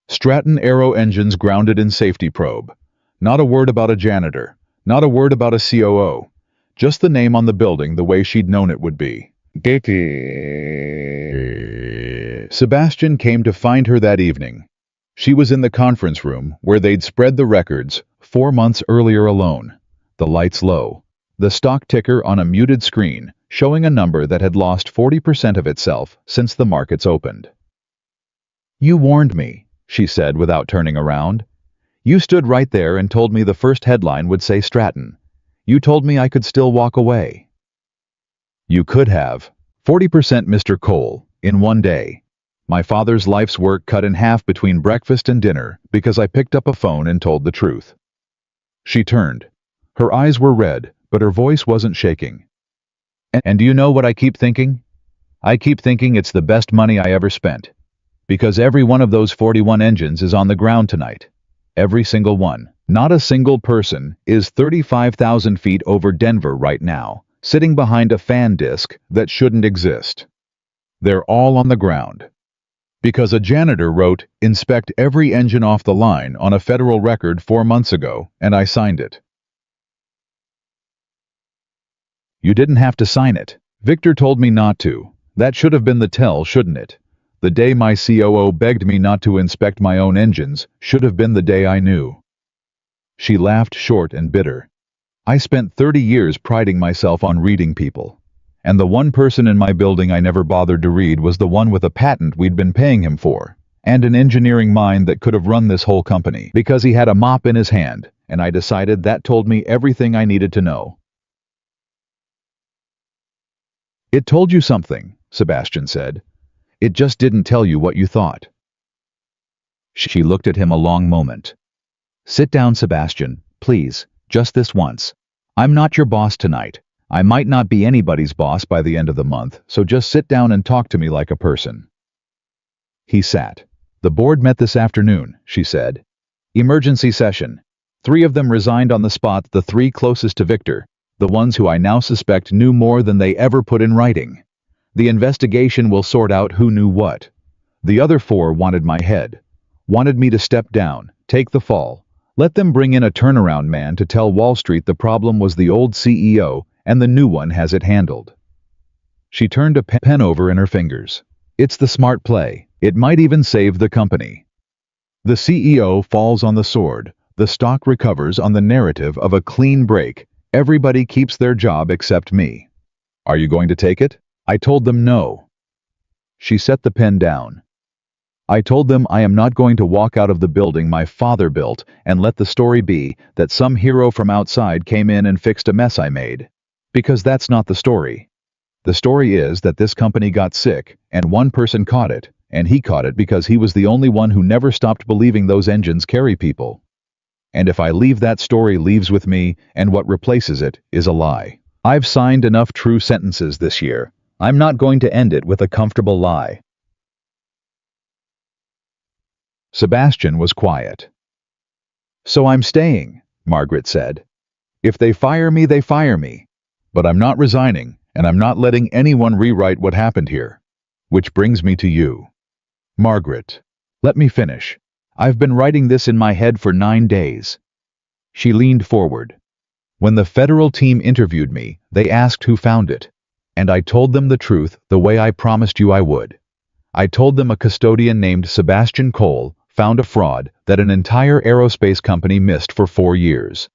Stratton Aero engines grounded in safety probe. Not a word about a janitor. Not a word about a COO. Just the name on the building the way she'd known it would be. Sebastian came to find her that evening. She was in the conference room where they'd spread the records 4 months earlier alone. The lights low. The stock ticker on a muted screen, showing a number that had lost 40% of itself since the markets opened. You warned me, she said without turning around. You stood right there and told me the first headline would say Stratton. You told me I could still walk away. You could have. 40%, Mr. Cole, in one day. My father's life's work cut in half between breakfast and dinner because I picked up a phone and told the truth. She turned. Her eyes were red, but her voice wasn't shaking. And do you know what I keep thinking? I keep thinking it's the best money I ever spent. Because every one of those 41 engines is on the ground tonight. Every single one. Not a single person is 35,000 feet over Denver right now, sitting behind a fan disc that shouldn't exist. They're all on the ground. Because a janitor wrote, "Inspect every engine off the line" on a federal record 4 months ago, and I signed it. You didn't have to sign it. Victor told me not to. That should have been the tell, shouldn't it? The day my COO begged me not to inspect my own engines should have been the day I knew. She laughed short and bitter. I spent 30 years priding myself on reading people. And the one person in my building I never bothered to read was the one with a patent we'd been paying him for, and an engineering mind that could have run this whole company, because he had a mop in his hand, and I decided that told me everything I needed to know. It told you something, Sebastian said. It just didn't tell you what you thought. She looked at him a long moment. Sit down, Sebastian, please, just this once. I'm not your boss tonight. I might not be anybody's boss by the end of the month, so just sit down and talk to me like a person. He sat. The board met this afternoon, she said. Emergency session. 3 of them resigned on the spot, the 3 closest to Victor, the ones who I now suspect knew more than they ever put in writing. The investigation will sort out who knew what. The other 4 wanted my head. Wanted me to step down, take the fall. Let them bring in a turnaround man to tell Wall Street the problem was the old CEO and the new one has it handled. She turned a pen over in her fingers. It's the smart play. It might even save the company. The CEO falls on the sword. The stock recovers on the narrative of a clean break. Everybody keeps their job except me. Are you going to take it? I told them no. She set the pen down. I told them I am not going to walk out of the building my father built and let the story be that some hero from outside came in and fixed a mess I made. Because that's not the story. The story is that this company got sick, and one person caught it, and he caught it because he was the only one who never stopped believing those engines carry people. And if I leave, that story leaves with me, and what replaces it is a lie. I've signed enough true sentences this year. I'm not going to end it with a comfortable lie. Sebastian was quiet. So I'm staying, Margaret said. If they fire me, they fire me. But I'm not resigning, and I'm not letting anyone rewrite what happened here. Which brings me to you. Margaret, let me finish. I've been writing this in my head for 9 days. She leaned forward. When the federal team interviewed me, they asked who found it. And I told them the truth the way I promised you I would. I told them a custodian named Sebastian Cole found a fraud that an entire aerospace company missed for 4 years.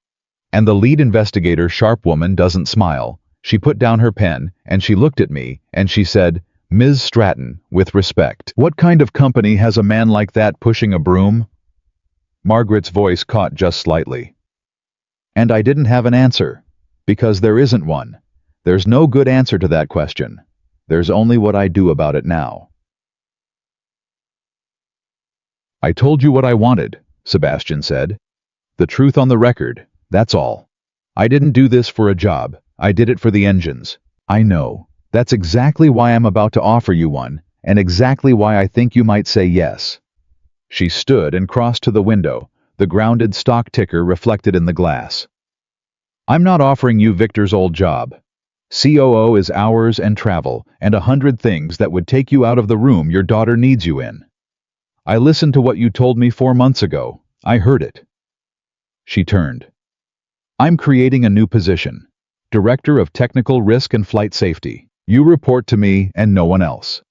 And the lead investigator, sharp woman, doesn't smile. She put down her pen, and she looked at me, and she said, Ms. Stratton, with respect, what kind of company has a man like that pushing a broom? Margaret's voice caught just slightly. And I didn't have an answer, because there isn't one. There's no good answer to that question. There's only what I do about it now. I told you what I wanted, Sebastian said. The truth on the record, that's all. I didn't do this for a job. I did it for the engines. I know. That's exactly why I'm about to offer you one, and exactly why I think you might say yes. She stood and crossed to the window, the grounded stock ticker reflected in the glass. I'm not offering you Victor's old job. COO is hours and travel and 100 things that would take you out of the room your daughter needs you in. I listened to what you told me 4 months ago. I heard it. She turned. I'm creating a new position. Director of Technical Risk and Flight Safety. You report to me and no one else.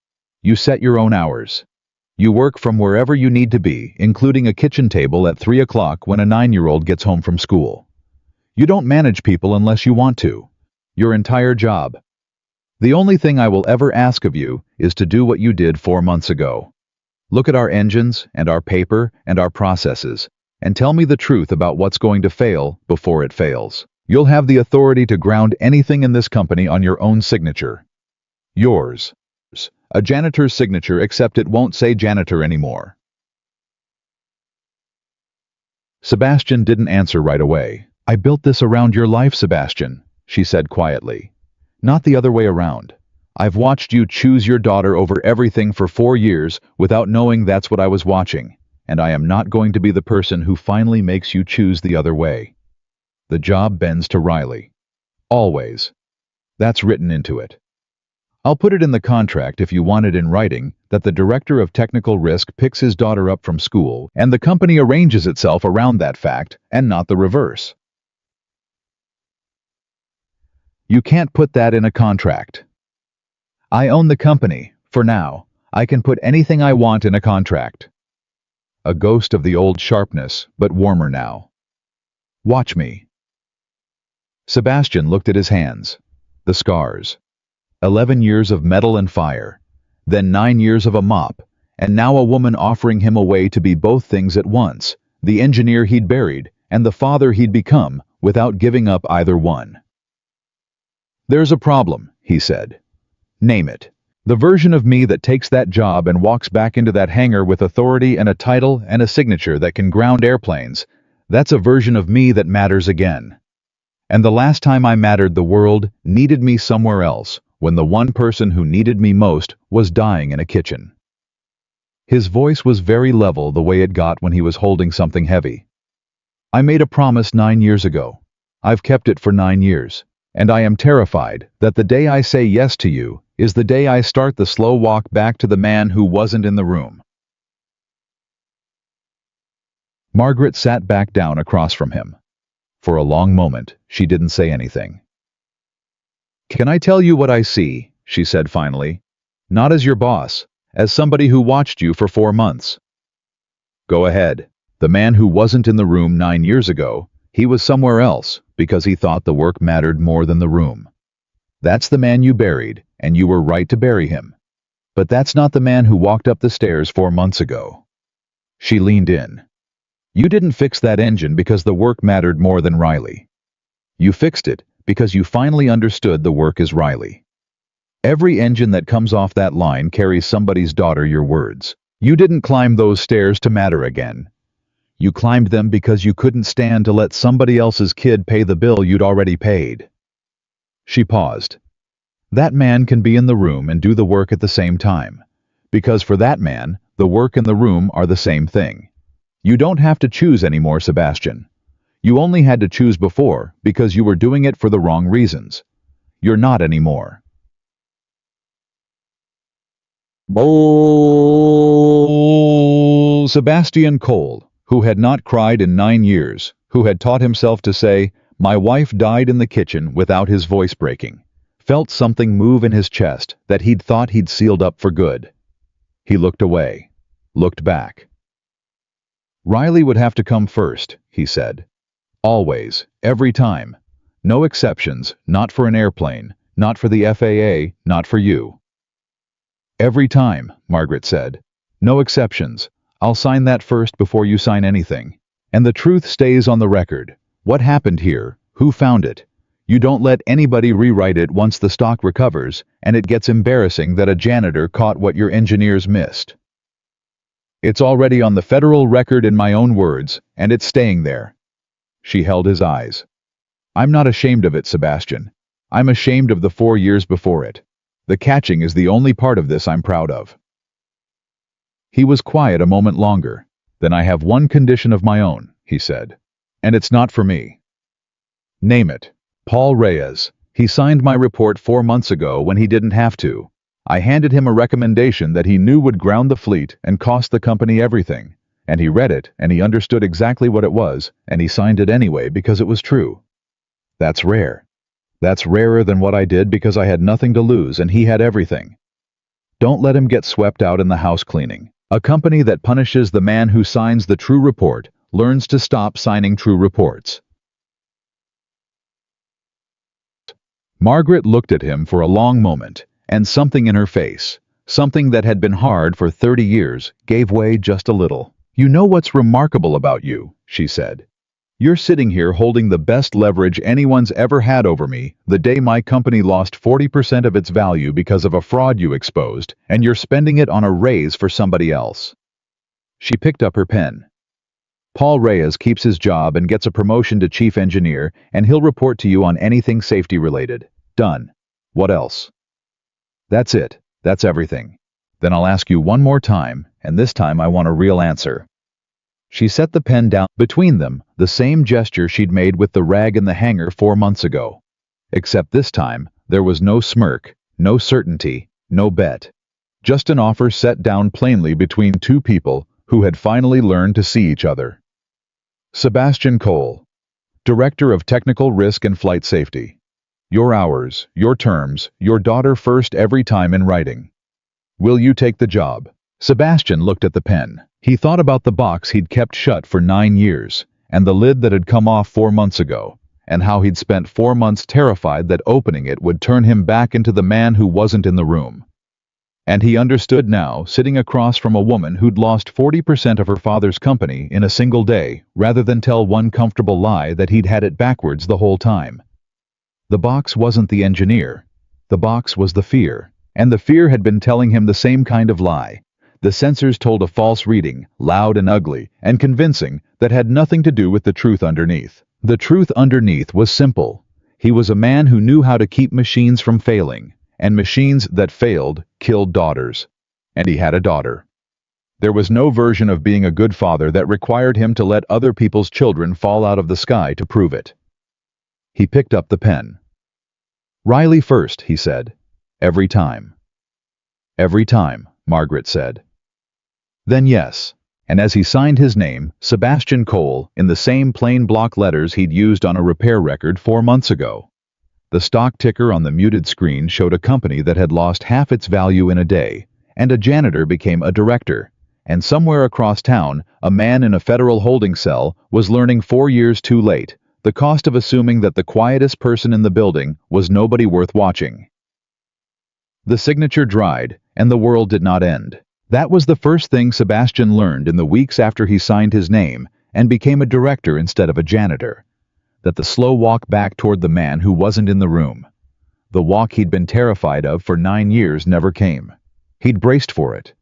You set your own hours. You work from wherever you need to be, including a kitchen table at 3 o'clock when a 9-year-old gets home from school. You don't manage people unless you want to. Your entire job. The only thing I will ever ask of you is to do what you did 4 months ago. Look at our engines and our paper and our processes, and tell me the truth about what's going to fail before it fails. You'll have the authority to ground anything in this company on your own signature. Yours. A janitor's signature, except it won't say janitor anymore. Sebastian didn't answer right away. I built this around your life, Sebastian, she said quietly. Not the other way around. I've watched you choose your daughter over everything for 4 years without knowing that's what I was watching, and I am not going to be the person who finally makes you choose the other way. The job bends to Riley. Always. That's written into it. I'll put it in the contract if you want it in writing that the Director of Technical Risk picks his daughter up from school and the company arranges itself around that fact and not the reverse. You can't put that in a contract. I own the company, for now. I can put anything I want in a contract. A ghost of the old sharpness, but warmer now. Watch me. Sebastian looked at his hands. The scars. 11 years of metal and fire. Then 9 years of a mop. And now a woman offering him a way to be both things at once. The engineer he'd buried, and the father he'd become, without giving up either one. There's a problem, he said. Name it. The version of me that takes that job and walks back into that hangar with authority and a title and a signature that can ground airplanes, that's a version of me that matters again. And the last time I mattered, the world needed me somewhere else, when the one person who needed me most was dying in a kitchen. His voice was very level the way it got when he was holding something heavy. I made a promise 9 years ago. I've kept it for 9 years. And I am terrified that the day I say yes to you is the day I start the slow walk back to the man who wasn't in the room. Margaret sat back down across from him. For a long moment, she didn't say anything. Can I tell you what I see? She said finally. Not as your boss, as somebody who watched you for 4 months. Go ahead. The man who wasn't in the room 9 years ago, he was somewhere else because he thought the work mattered more than the room. That's the man you buried, and you were right to bury him. But that's not the man who walked up the stairs 4 months ago. She leaned in. You didn't fix that engine because the work mattered more than Riley. You fixed it because you finally understood the work is Riley. Every engine that comes off that line carries somebody's daughter, your words. You didn't climb those stairs to matter again. You climbed them because you couldn't stand to let somebody else's kid pay the bill you'd already paid. She paused. That man can be in the room and do the work at the same time. Because for that man, the work and the room are the same thing. You don't have to choose anymore, Sebastian. You only had to choose before because you were doing it for the wrong reasons. You're not anymore. Sebastian Cole, who had not cried in 9 years, who had taught himself to say, "My wife died in the kitchen," without his voice breaking, felt something move in his chest that he'd thought he'd sealed up for good. He looked away, looked back. Riley would have to come first, he said. Always, every time. No exceptions, not for an airplane, not for the FAA, not for you. Every time, Margaret said. No exceptions. I'll sign that first before you sign anything. And the truth stays on the record. What happened here? Who found it? You don't let anybody rewrite it once the stock recovers, and it gets embarrassing that a janitor caught what your engineers missed. It's already on the federal record in my own words, and it's staying there. She held his eyes. I'm not ashamed of it, Sebastian. I'm ashamed of the 4 years before it. The catching is the only part of this I'm proud of. He was quiet a moment longer. Then I have one condition of my own, he said. And it's not for me. Name it. Paul Reyes. He signed my report 4 months ago when he didn't have to. I handed him a recommendation that he knew would ground the fleet and cost the company everything. And he read it, and he understood exactly what it was, and he signed it anyway because it was true. That's rare. That's rarer than what I did because I had nothing to lose and he had everything. Don't let him get swept out in the house cleaning. A company that punishes the man who signs the true report learns to stop signing true reports. Margaret looked at him for a long moment, and something in her face, something that had been hard for 30 years, gave way just a little. You know what's remarkable about you, she said. You're sitting here holding the best leverage anyone's ever had over me the day my company lost 40% of its value because of a fraud you exposed, and you're spending it on a raise for somebody else. She picked up her pen. Paul Reyes keeps his job and gets a promotion to chief engineer, and he'll report to you on anything safety related. Done. What else? That's it. That's everything. Then I'll ask you one more time, and this time I want a real answer. She set the pen down between them, the same gesture she'd made with the rag in the hanger 4 months ago. Except this time, there was no smirk, no certainty, no bet. Just an offer set down plainly between two people who had finally learned to see each other. Sebastian Cole, Director of Technical Risk and Flight Safety. Your hours, your terms, your daughter first every time in writing. Will you take the job? Sebastian looked at the pen. He thought about the box he'd kept shut for 9 years, and the lid that had come off 4 months ago, and how he'd spent 4 months terrified that opening it would turn him back into the man who wasn't in the room. And he understood now, sitting across from a woman who'd lost 40% of her father's company in a single day, rather than tell one comfortable lie that he'd had it backwards the whole time. The box wasn't the engineer. The box was the fear, and the fear had been telling him the same kind of lie. The sensors told a false reading, loud and ugly, and convincing, that had nothing to do with the truth underneath. The truth underneath was simple. He was a man who knew how to keep machines from failing, and machines that failed killed daughters. And he had a daughter. There was no version of being a good father that required him to let other people's children fall out of the sky to prove it. He picked up the pen. Riley first, he said. Every time. Every time, Margaret said. Then yes, and as he signed his name, Sebastian Cole, in the same plain block letters he'd used on a repair record 4 months ago. The stock ticker on the muted screen showed a company that had lost half its value in a day, and a janitor became a director, and somewhere across town, a man in a federal holding cell was learning 4 years too late the cost of assuming that the quietest person in the building was nobody worth watching. The signature dried, and the world did not end. That was the first thing Sebastian learned in the weeks after he signed his name and became a director instead of a janitor. That the slow walk back toward the man who wasn't in the room, the walk he'd been terrified of for 9 years, never came. He'd braced for it.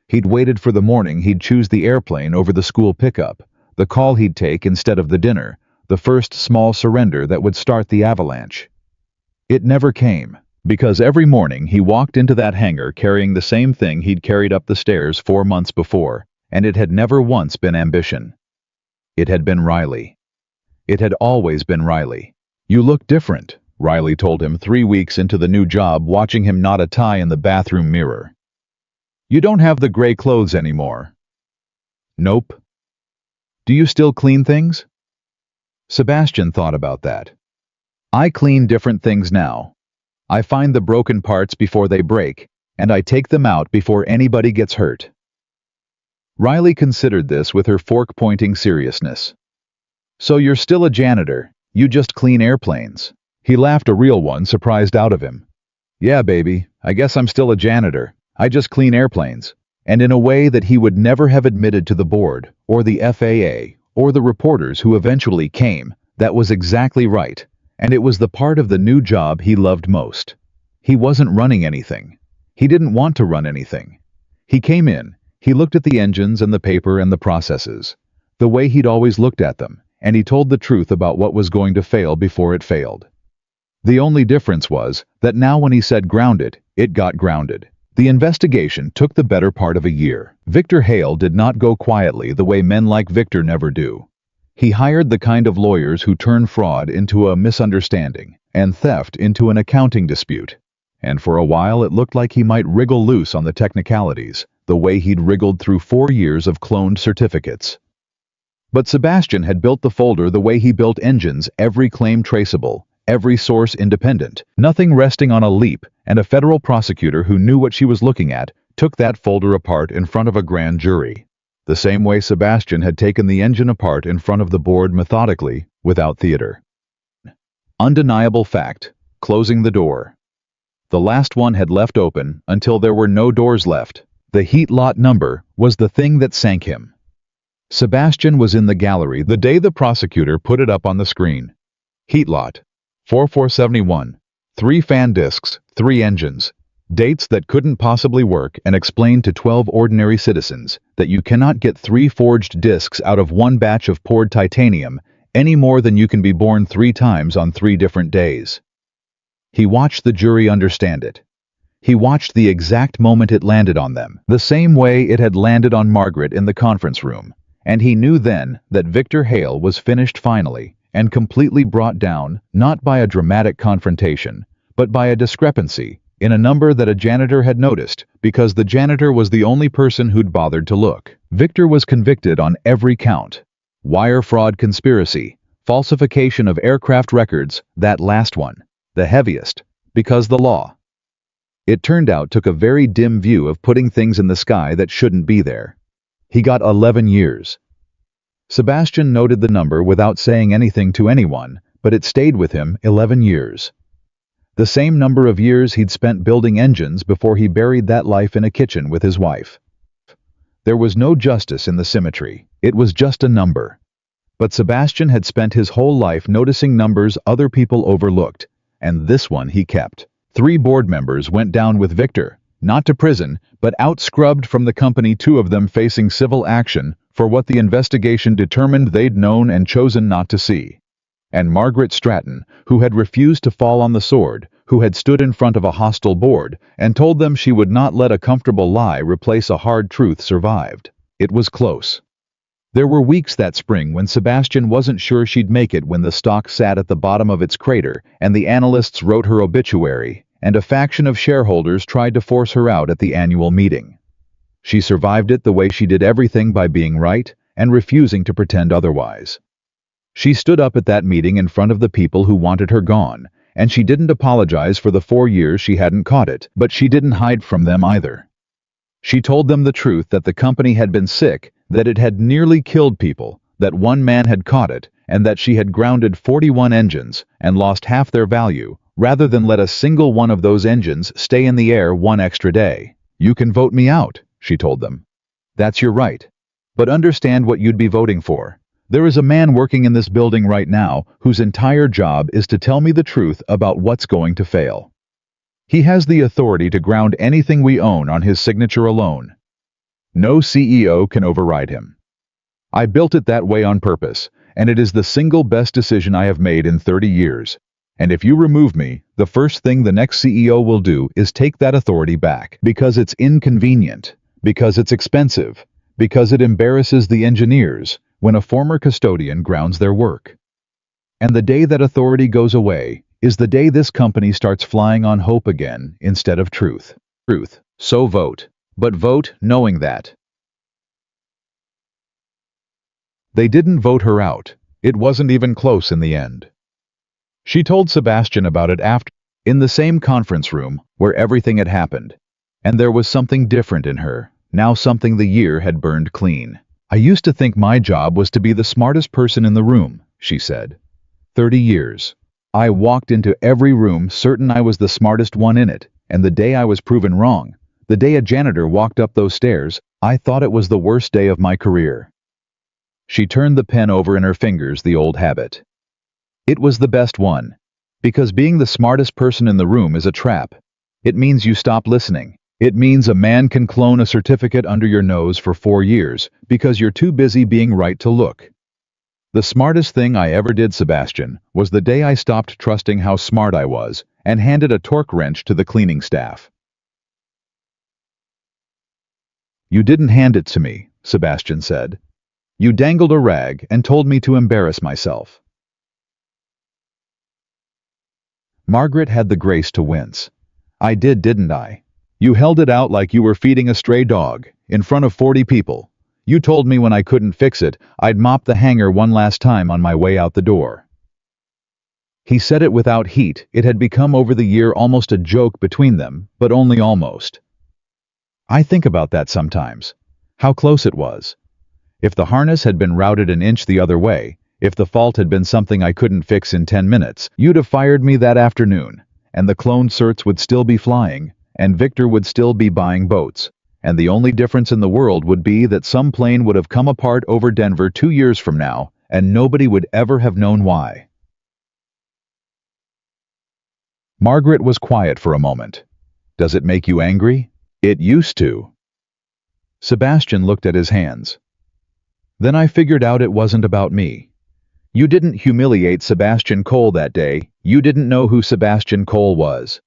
He'd waited for the morning he'd choose the airplane over the school pickup, the call he'd take instead of the dinner, the first small surrender that would start the avalanche. It never came. Because every morning he walked into that hangar carrying the same thing he'd carried up the stairs 4 months before, and it had never once been ambition. It had been Riley. It had always been Riley. "You look different," Riley told him 3 weeks into the new job, watching him knot a tie in the bathroom mirror. "You don't have the gray clothes anymore." "Nope." "Do you still clean things?" Sebastian thought about that. "I clean different things now. I find the broken parts before they break, and I take them out before anybody gets hurt." Riley considered this with her fork-pointing seriousness. "So you're still a janitor, you just clean airplanes?" He laughed, a real one, surprised out of him. "Yeah, baby, I guess I'm still a janitor. I just clean airplanes." And in a way that he would never have admitted to the board, or the FAA, or the reporters who eventually came, that was exactly right, and it was the part of the new job he loved most. He wasn't running anything. He didn't want to run anything. He came in, he looked at the engines and the paper and the processes, the way he'd always looked at them, and he told the truth about what was going to fail before it failed. The only difference was that now when he said ground it got grounded. The investigation took the better part of a year. Victor Hale did not go quietly the way men like Victor never do. He hired the kind of lawyers who turn fraud into a misunderstanding and theft into an accounting dispute. And for a while it looked like he might wriggle loose on the technicalities, the way he'd wriggled through 4 years of cloned certificates. But Sebastian had built the folder the way he built engines, every claim traceable, every source independent, nothing resting on a leap, and a federal prosecutor who knew what she was looking at took that folder apart in front of a grand jury. The same way Sebastian had taken the engine apart in front of the board methodically, without theater. Undeniable fact, closing the door. The last one had left open until there were no doors left. The heat lot number was the thing that sank him. Sebastian was in the gallery the day the prosecutor put it up on the screen. Heat lot. 4471. 3 fan discs, 3 engines. Dates that couldn't possibly work, and explained to 12 ordinary citizens that you cannot get 3 forged discs out of 1 batch of poured titanium any more than you can be born 3 times on 3 different days. He watched the jury understand it. He watched the exact moment it landed on them, the same way it had landed on Margaret in the conference room, and he knew then that Victor Hale was finished finally, and completely brought down, not by a dramatic confrontation, but by a discrepancy in a number that a janitor had noticed, because the janitor was the only person who'd bothered to look. Victor was convicted on every count. Wire fraud conspiracy, falsification of aircraft records, that last one, the heaviest, because the law, it turned out, took a very dim view of putting things in the sky that shouldn't be there. He got 11 years. Sebastian noted the number without saying anything to anyone, but it stayed with him, 11 years. The same number of years he'd spent building engines before he buried that life in a kitchen with his wife. There was no justice in the symmetry, it was just a number. But Sebastian had spent his whole life noticing numbers other people overlooked, and this one he kept. 3 board members went down with Victor, not to prison, but out-scrubbed from the company, 2 of them facing civil action for what the investigation determined they'd known and chosen not to see. And Margaret Stratton, who had refused to fall on the sword, who had stood in front of a hostile board and told them she would not let a comfortable lie replace a hard truth, survived. It was close. There were weeks that spring when Sebastian wasn't sure she'd make it, when the stock sat at the bottom of its crater and the analysts wrote her obituary, and a faction of shareholders tried to force her out at the annual meeting. She survived it the way she did everything, by being right and refusing to pretend otherwise. She stood up at that meeting in front of the people who wanted her gone, and she didn't apologize for the 4 years she hadn't caught it, but she didn't hide from them either. She told them the truth, that the company had been sick, that it had nearly killed people, that one man had caught it, and that she had grounded 41 engines and lost half their value, rather than let a single one of those engines stay in the air 1 extra day. "You can vote me out," she told them. "That's your right. But understand what you'd be voting for. There is a man working in this building right now whose entire job is to tell me the truth about what's going to fail. He has the authority to ground anything we own on his signature alone. No CEO can override him. I built it that way on purpose, and it is the single best decision I have made in 30 years. And if you remove me, the first thing the next CEO will do is take that authority back because it's inconvenient, because it's expensive, because it embarrasses the engineers when a former custodian grounds their work. And the day that authority goes away is the day this company starts flying on hope again instead of truth. So vote. But vote knowing that. They didn't vote her out. It wasn't even close in the end. She told Sebastian about it after, in the same conference room where everything had happened. And there was something different in her, now something the year had burned clean. I used to think my job was to be the smartest person in the room, she said. 30 years. I walked into every room certain I was the smartest one in it, and the day I was proven wrong, the day a janitor walked up those stairs, I thought it was the worst day of my career. She turned the pen over in her fingers, the old habit. It was the best one, because being the smartest person in the room is a trap. It means you stop listening. It means a man can clone a certificate under your nose for 4 years because you're too busy being right to look. The smartest thing I ever did, Sebastian, was the day I stopped trusting how smart I was and handed a torque wrench to the cleaning staff. You didn't hand it to me, Sebastian said. You dangled a rag and told me to embarrass myself. Margaret had the grace to wince. I did, didn't I? You held it out like you were feeding a stray dog, in front of 40 people. You told me when I couldn't fix it, I'd mop the hangar one last time on my way out the door. He said it without heat. It had become over the year almost a joke between them, but only almost. I think about that sometimes. How close it was. If the harness had been routed an inch the other way, if the fault had been something I couldn't fix in 10 minutes, you'd have fired me that afternoon, and the cloned certs would still be flying, and Victor would still be buying boats, and the only difference in the world would be that some plane would have come apart over Denver 2 years from now, and nobody would ever have known why. Margaret was quiet for a moment. Does it make you angry? It used to. Sebastian looked at his hands. Then I figured out it wasn't about me. You didn't humiliate Sebastian Cole that day. You didn't know who Sebastian Cole was.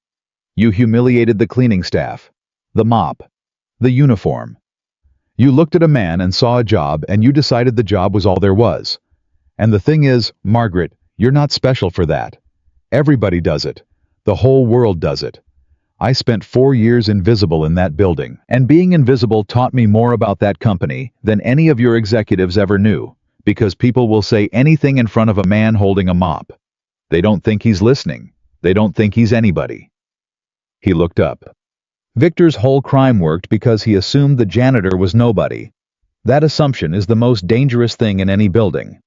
You humiliated the cleaning staff, the mop, the uniform. You looked at a man and saw a job, and you decided the job was all there was. And the thing is, Margaret, you're not special for that. Everybody does it. The whole world does it. I spent 4 years invisible in that building, and being invisible taught me more about that company than any of your executives ever knew, because people will say anything in front of a man holding a mop. They don't think he's listening. They don't think he's anybody. He looked up. Victor's whole crime worked because he assumed the janitor was nobody. That assumption is the most dangerous thing in any building.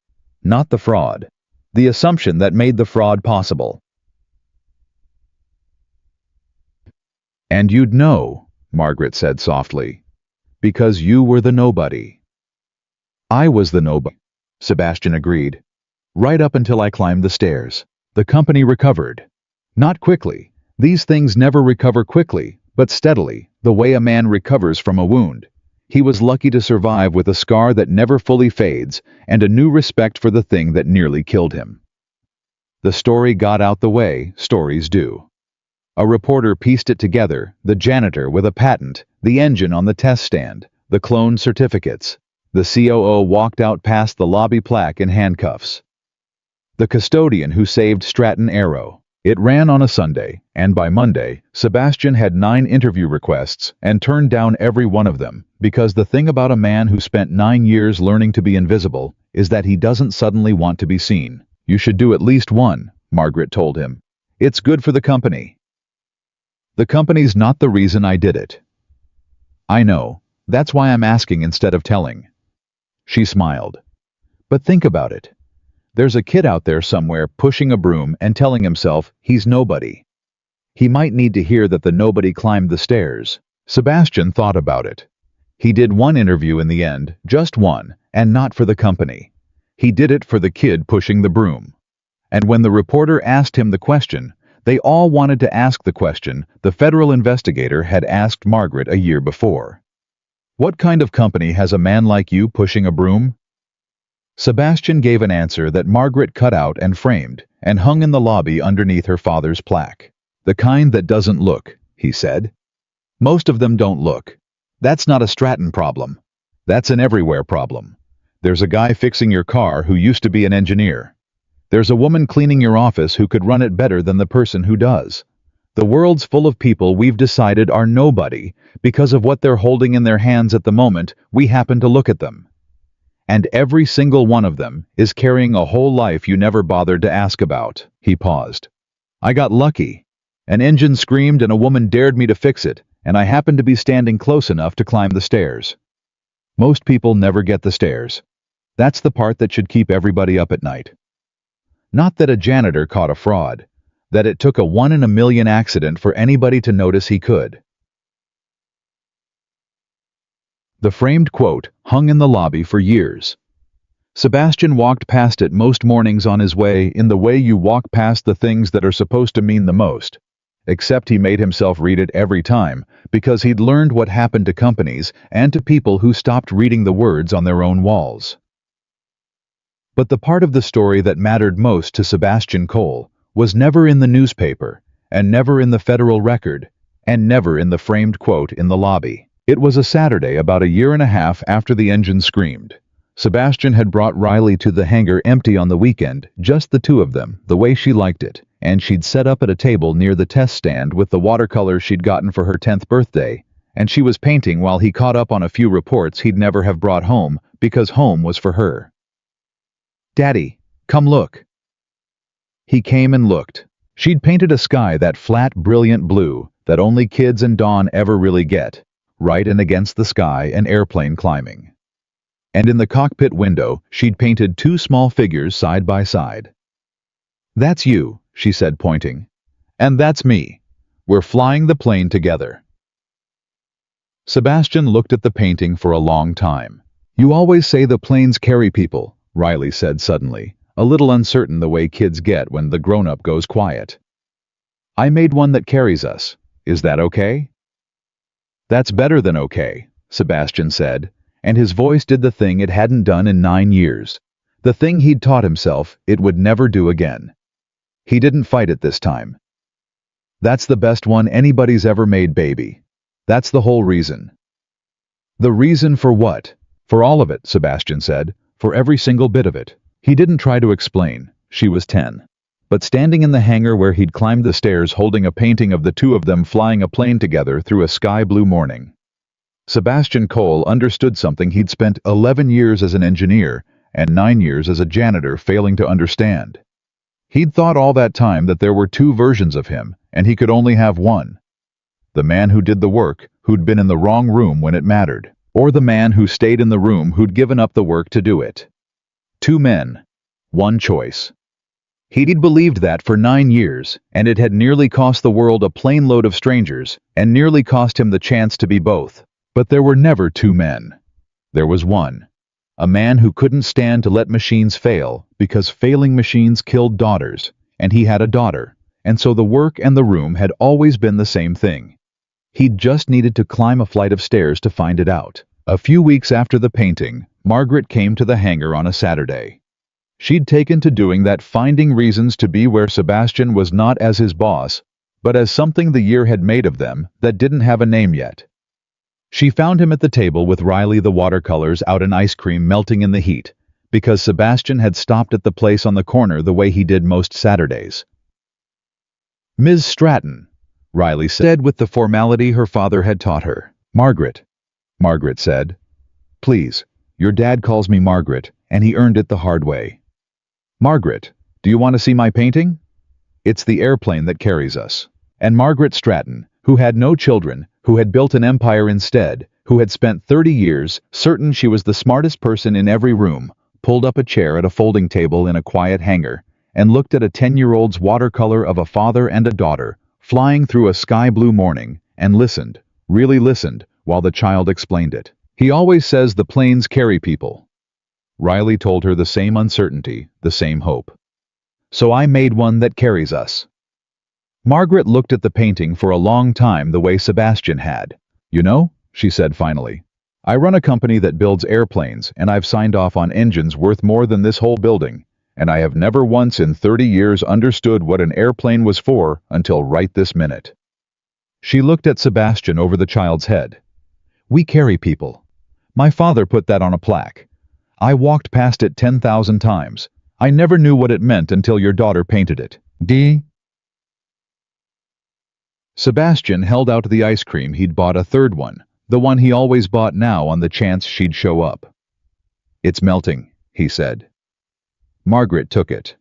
Not the fraud. The assumption that made the fraud possible. And you'd know, Margaret said softly, because you were the nobody. I was the nobody, Sebastian agreed. Right up until I climbed the stairs. The company recovered. Not quickly. These things never recover quickly, but steadily, the way a man recovers from a wound. He was lucky to survive with a scar that never fully fades and a new respect for the thing that nearly killed him. The story got out the way stories do. A reporter pieced it together, the janitor with a patent, the engine on the test stand, the cloned certificates. The COO walked out past the lobby plaque in handcuffs. The custodian who saved Stratton Aero. It ran on a Sunday, and by Monday, Sebastian had 9 interview requests and turned down every one of them, because the thing about a man who spent 9 years learning to be invisible is that he doesn't suddenly want to be seen. You should do at least one, Margaret told him. It's good for the company. The company's not the reason I did it. I know. That's why I'm asking instead of telling. She smiled. But think about it. There's a kid out there somewhere pushing a broom and telling himself he's nobody. He might need to hear that the nobody climbed the stairs. Sebastian thought about it. He did one interview in the end, just one, and not for the company. He did it for the kid pushing the broom. And when the reporter asked him the question, they all wanted to ask the question the federal investigator had asked Margaret a year before. What kind of company has a man like you pushing a broom? Sebastian gave an answer that Margaret cut out and framed, and hung in the lobby underneath her father's plaque. The kind that doesn't look, he said. Most of them don't look. That's not a Stratton problem. That's an everywhere problem. There's a guy fixing your car who used to be an engineer. There's a woman cleaning your office who could run it better than the person who does. The world's full of people we've decided are nobody because of what they're holding in their hands at the moment we happen to look at them. And every single one of them is carrying a whole life you never bothered to ask about. He paused. I got lucky. An engine screamed and a woman dared me to fix it, and I happened to be standing close enough to climb the stairs. Most people never get the stairs. That's the part that should keep everybody up at night. Not that a janitor caught a fraud, that it took a 1 in a million accident for anybody to notice he could. The framed quote hung in the lobby for years. Sebastian walked past it most mornings on his way in the way you walk past the things that are supposed to mean the most. Except he made himself read it every time, because he'd learned what happened to companies and to people who stopped reading the words on their own walls. But the part of the story that mattered most to Sebastian Cole was never in the newspaper, and never in the Federal Record, and never in the framed quote in the lobby. It was a Saturday about a year and a half after the engine screamed. Sebastian had brought Riley to the hangar empty on the weekend, just the two of them, the way she liked it, and she'd set up at a table near the test stand with the watercolors she'd gotten for her 10th birthday, and she was painting while he caught up on a few reports he'd never have brought home, because home was for her. Daddy, come look. He came and looked. She'd painted a sky that flat, brilliant blue that only kids and Dawn ever really get, right and against the sky an airplane climbing. And in the cockpit window, she'd painted two small figures side by side. That's you, she said, pointing. And that's me. We're flying the plane together. Sebastian looked at the painting for a long time. You always say the planes carry people, Riley said suddenly, a little uncertain the way kids get when the grown-up goes quiet. I made one that carries us. Is that okay? That's better than okay, Sebastian said, and his voice did the thing it hadn't done in 9 years, the thing he'd taught himself it would never do again. He didn't fight it this time. That's the best one anybody's ever made, baby. That's the whole reason. The reason for what? For all of it, Sebastian said, for every single bit of it. He didn't try to explain. She was 10. But standing in the hangar where he'd climbed the stairs holding a painting of the two of them flying a plane together through a sky-blue morning. Sebastian Cole understood something he'd spent 11 years as an engineer and 9 years as a janitor failing to understand. He'd thought all that time that there were two versions of him, and he could only have one. The man who did the work, who'd been in the wrong room when it mattered, or the man who stayed in the room who'd given up the work to do it. Two men. One choice. He'd believed that for 9 years, and it had nearly cost the world a plane load of strangers, and nearly cost him the chance to be both. But there were never two men. There was one. A man who couldn't stand to let machines fail, because failing machines killed daughters, and he had a daughter, and so the work and the room had always been the same thing. He'd just needed to climb a flight of stairs to find it out. A few weeks after the painting, Margaret came to the hangar on a Saturday. She'd taken to doing that, finding reasons to be where Sebastian was not as his boss, but as something the year had made of them that didn't have a name yet. She found him at the table with Riley, the watercolors out and ice cream melting in the heat, because Sebastian had stopped at the place on the corner the way he did most Saturdays. Ms. Stratton, Riley said with the formality her father had taught her. Margaret said. Please, your dad calls me Margaret, and he earned it the hard way. Margaret, do you want to see my painting? It's the airplane that carries us. And Margaret Stratton, who had no children, who had built an empire instead, who had spent 30 years certain she was the smartest person in every room, pulled up a chair at a folding table in a quiet hangar, and looked at a 10-year-old's watercolor of a father and a daughter flying through a sky-blue morning, and listened, really listened, while the child explained it. He always says the planes carry people. Riley told her the same uncertainty, the same hope. So I made one that carries us. Margaret looked at the painting for a long time the way Sebastian had. You know, she said finally, I run a company that builds airplanes, and I've signed off on engines worth more than this whole building, and I have never once in 30 years understood what an airplane was for until right this minute." She looked at Sebastian over the child's head. "We carry people. My father put that on a plaque. I walked past it 10,000 times. I never knew what it meant until your daughter painted it. D." Sebastian held out the ice cream he'd bought, a third one, the one he always bought now on the chance she'd show up. "It's melting," he said. Margaret took it.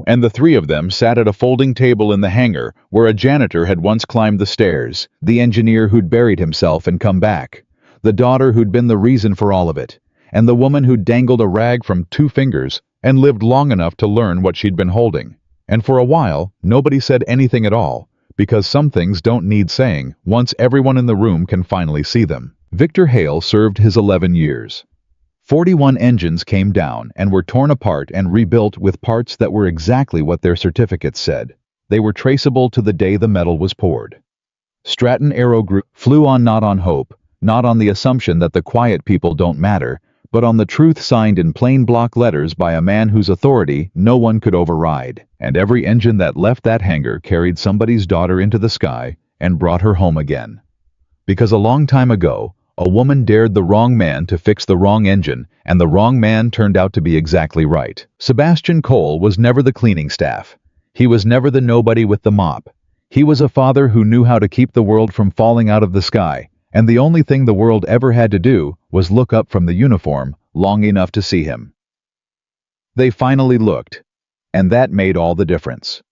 And the three of them sat at a folding table in the hangar where a janitor had once climbed the stairs, the engineer who'd buried himself and come back, the daughter who'd been the reason for all of it, and the woman who'd dangled a rag from 2 fingers and lived long enough to learn what she'd been holding. And for a while, nobody said anything at all, because some things don't need saying once everyone in the room can finally see them. Victor Hale served his 11 years. 41 engines came down and were torn apart and rebuilt with parts that were exactly what their certificates said. They were traceable to the day the metal was poured. Stratton Aero Group flew on, not on hope, not on the assumption that the quiet people don't matter, but on the truth signed in plain block letters by a man whose authority no one could override. And every engine that left that hangar carried somebody's daughter into the sky and brought her home again. Because a long time ago, a woman dared the wrong man to fix the wrong engine, and the wrong man turned out to be exactly right. Sebastian Cole was never the cleaning staff. He was never the nobody with the mop. He was a father who knew how to keep the world from falling out of the sky, and the only thing the world ever had to do was look up from the uniform long enough to see him. They finally looked, and that made all the difference.